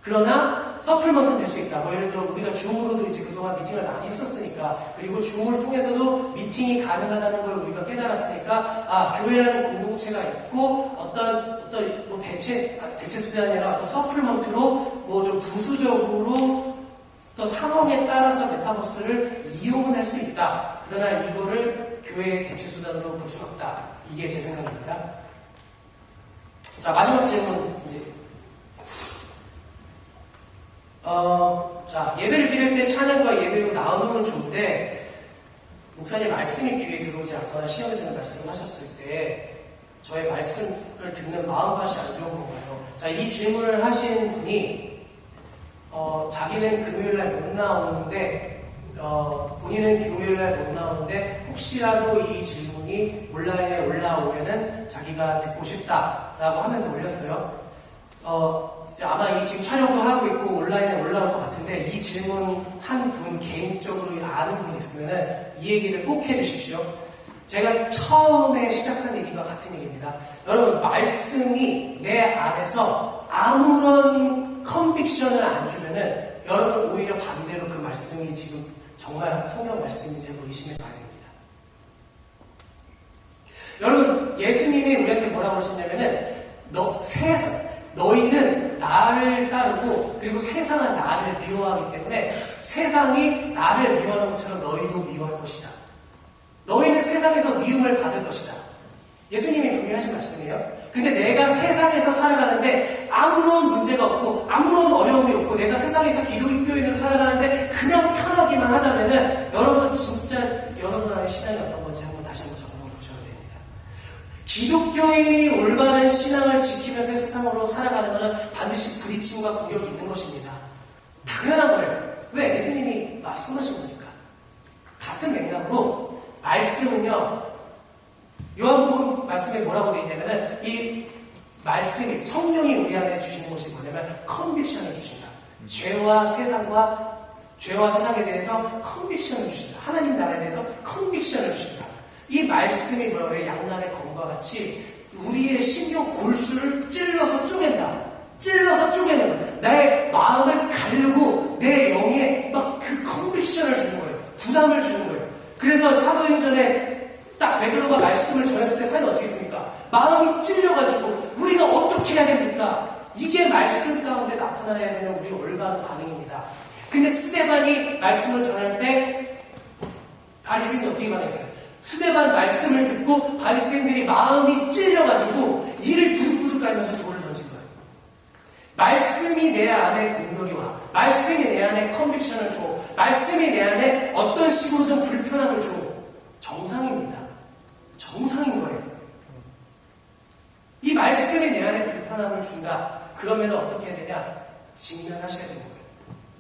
그러나 서플먼트는 될 수 있다. 뭐 예를 들어 우리가 줌으로도 이제 그동안 미팅을 많이 했었으니까, 그리고 줌을 통해서도 미팅이 가능하다는 걸 우리가 깨달았으니까, 교회라는 공동체가 있고 어떤 뭐 대체 수단이 아니라 어떤 서플먼트로 뭐 좀 부수적으로 또 상황에 따라서 메타버스를 이용할 수 있다. 그러나 이거를 교회의 대체 수단으로 볼 수 없다. 이게 제 생각입니다. 자, 마지막 질문 이제. 자, 예배를 드릴 때 찬양과 예배 후 나누면 좋은데, 목사님 말씀이 귀에 들어오지 않거나 시험에 드는 말씀을 하셨을 때, 저의 말씀을 듣는 마음밭이 안 좋은 건가요? 자, 이 질문을 하신 분이, 자기는 금요일날 못 나오는데, 본인은 금요일날 못 나오는데, 혹시라도 이 질문이 온라인에 올라오면은 자기가 듣고 싶다라고 하면서 올렸어요. 아마 이 지금 촬영도 하고 있고 온라인에 올라올 것 같은데, 이 질문 한 분 개인적으로 아는 분 있으면 이 얘기를 꼭 해주십시오. 제가 처음에 시작한 얘기와 같은 얘기입니다. 여러분, 말씀이 내 안에서 아무런 컨빅션을 안 주면은 여러분 오히려 반대로 그 말씀이 지금 정말 성경 말씀인지 한번 의심해 봐야 됩니다. 여러분, 예수님이 우리한테 뭐라고 하셨냐면은 너희는 나를 따르고 그리고 세상은 나를 미워하기 때문에 세상이 나를 미워하는 것처럼 너희도 미워할 것이다. 너희는 세상에서 미움을 받을 것이다. 예수님이 분명하신 말씀이에요. 근데 내가 세상에서 살아가는데 아무런 문제가 없고 아무런 어려움이 없고 내가 세상에서 기독교인으로 살아가는데 그냥 편하기만 하다면은 여러분 진짜 여러분 안에 신앙이 어떤 건지 다시 한번 점검해 보셔야 됩니다. 기독교인이 올바른 신앙을 지키면서 세상으로 살아가는 것은 반드시 부딪힘과 공격이 있는 것입니다. 당연한 거예요. 왜? 예수님이 말씀하신 거니까. 같은 맥락으로 말씀은요, 요한복음 말씀에 뭐라고 되어 있냐면은 이 말씀이 성령이 우리 안에 주시는 것이 뭐냐면 컨빅션을 주신다. 죄와 세상에 대해서 컨빅션을 주신다. 하나님 나라에 대해서 컨빅션을 주신다. 이 말씀이 뭐라고 해요? 양날의 검과 같이 우리의 신경 골수를 찔러서 쪼갠다. 찔러서 쪼개는 거예요. 나의 마음을 가르고 내 영에 막 그 컨빅션을 주는 거예요. 부담을 주는 거예요. 그래서 사도행전에 딱 베드로가 말씀을 전했을 때 사람이 어떻게 했습니까? 마음이 찔려가지고 우리가 어떻게 해야 됩니까? 이게 말씀 가운데 나타나야 되는 우리 올바른 반응입니다. 근데 스데반이 말씀을 전할 때 바리새인들이 어떻게 반응했어요? 스데반 말씀을 듣고 바리새인들이 마음이 찔려가지고 이를 부득부득 깔면서 돌을 던진 거예요. 말씀이 내 안에 공격이 와. 말씀이 내 안에 컨빅션을 줘. 말씀이 내 안에 어떤 식으로든 불편함을 줘. 정상입니다. 정상인 거예요. 이 말씀이 내 안에 불편함을 준다. 그러면 어떻게 해야 되냐? 직면하셔야 되는 거예요.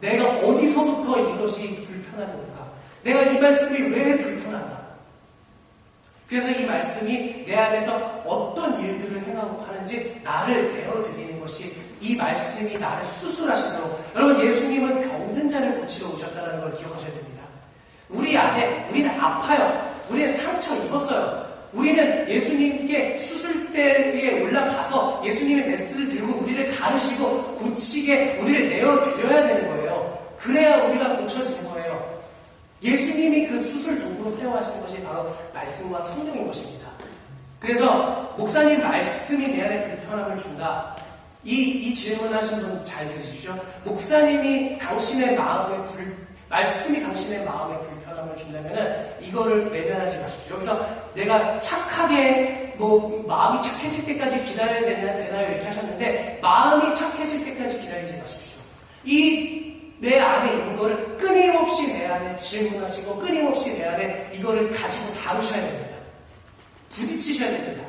내가 어디서부터 이것이 불편한가? 내가 이 말씀이 왜 불편한가? 그래서 이 말씀이 내 안에서 어떤 일들을 행하고 하는지 나를 내어드리는 것이 이 말씀이 나를 수술하시도록. 여러분, 예수님은 병든 자를 고치러 오셨다는 걸 기억하셔야 됩니다. 우리는 아파요. 우리는 상처 입었어요. 우리는 예수님께 수술대에 올라가서 예수님의 메스를 들고 우리를 가르시고 고치게 우리를 내어드려야 되는 거예요. 그래야 우리가 고쳐지는 거예요. 예수님이 그 수술 도구로 사용하시는 것이 바로 말씀과 성령인 것입니다. 그래서 목사님 말씀이 내 안에 불편함을 준다. 이 질문하신 분 잘 들으십시오. 목사님이 당신의 말씀이 당신의 마음에 불편함을 준다면은 이거를 외면하지 마십시오. 여기서 내가 착하게 마음이 착해질 때까지 기다려야 되나요? 이렇게 하셨는데 마음이 착해질 때까지 기다리지 마십시오. 이 내 안에 있는 거를 끊임없이 내 안에 질문하시고 끊임없이 내 안에 이거를 가지고 다루셔야 됩니다. 부딪히셔야 됩니다.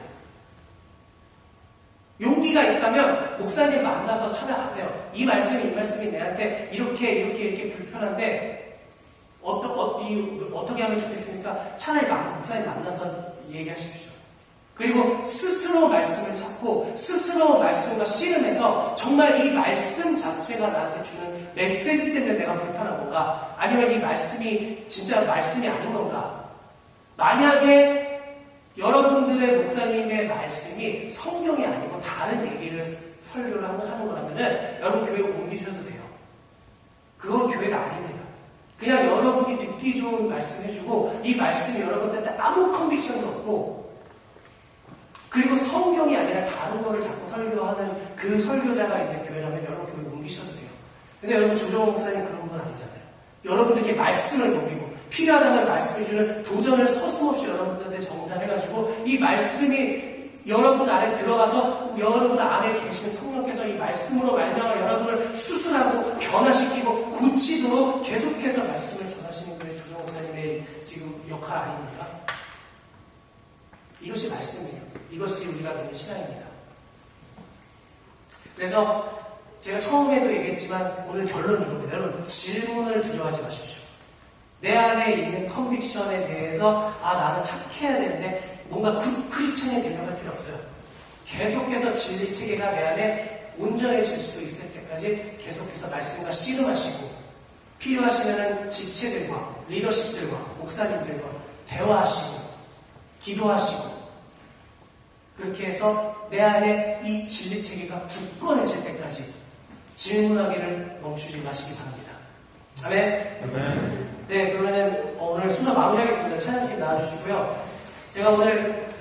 용기가 있다면 목사님 만나서 찾아가세요. 이 말씀이 내한테 이렇게 불편한데 어떻게 하면 좋겠습니까? 차라리 목사님 만나서 얘기하십시오. 그리고 스스로 말씀을 찾고 스스로 말씀과 씨름해서 정말 이 말씀 자체가 나한테 주는 메시지 때문에 내가 불편한 건가? 아니면 이 말씀이 진짜 말씀이 아닌 건가? 만약에 여러분들의 목사님의 말씀이 성경이 아니고 다른 얘기를 설교를 하는 거라면은 여러분 교회 옮기셔도 돼요. 그건 교회가 아닙니다. 그냥 여러분이 듣기 좋은 말씀 해주고 이 말씀이 여러분들한테 아무 컨빅션도 없고 그리고 성경이 아니라 다른 거를 자꾸 설교하는 그 설교자가 있는 교회라면 여러분 교회 옮기셔도 돼요. 근데 여러분 조정호 목사님 그런 분 아니잖아요. 여러분들에게 말씀을 먹이고 필요하다면 말씀해주는 도전을 서슴없이 여러분들한테 전달해가지고 이 말씀이 여러분 안에 들어가서 여러분 안에 계신 성령께서 이 말씀으로 말미암아 여러분을 수술하고 변화시키고 고치도록 계속해서 말씀을 전하시는 분의 조정호 목사님의 지금 역할 아닙니까? 이것이 말씀이에요. 이것이 우리가 믿는 신앙입니다. 그래서 제가 처음에도 얘기했지만 오늘 결론은 이겁니다. 여러분 질문을 두려워하지 마십시오. 내 안에 있는 컨빅션에 대해서 나는 착해야 되는데 뭔가 굿 크리스천이 되려고 할 필요 없어요. 계속해서 진리 체계가 내 안에 온전해질 수 있을 때까지 계속해서 말씀과 씨름하시고 필요하시면 지체들과 리더십들과 목사님들과 대화하시고 기도하시고 그렇게 해서 내 안에 이 진리 체계가 굳건해질 때까지 질문하기를 멈추지 마시기 바랍니다. 아멘. 네, 그러면은 오늘 순서 마무리하겠습니다. 찬양팀 나와주시고요. 제가 오늘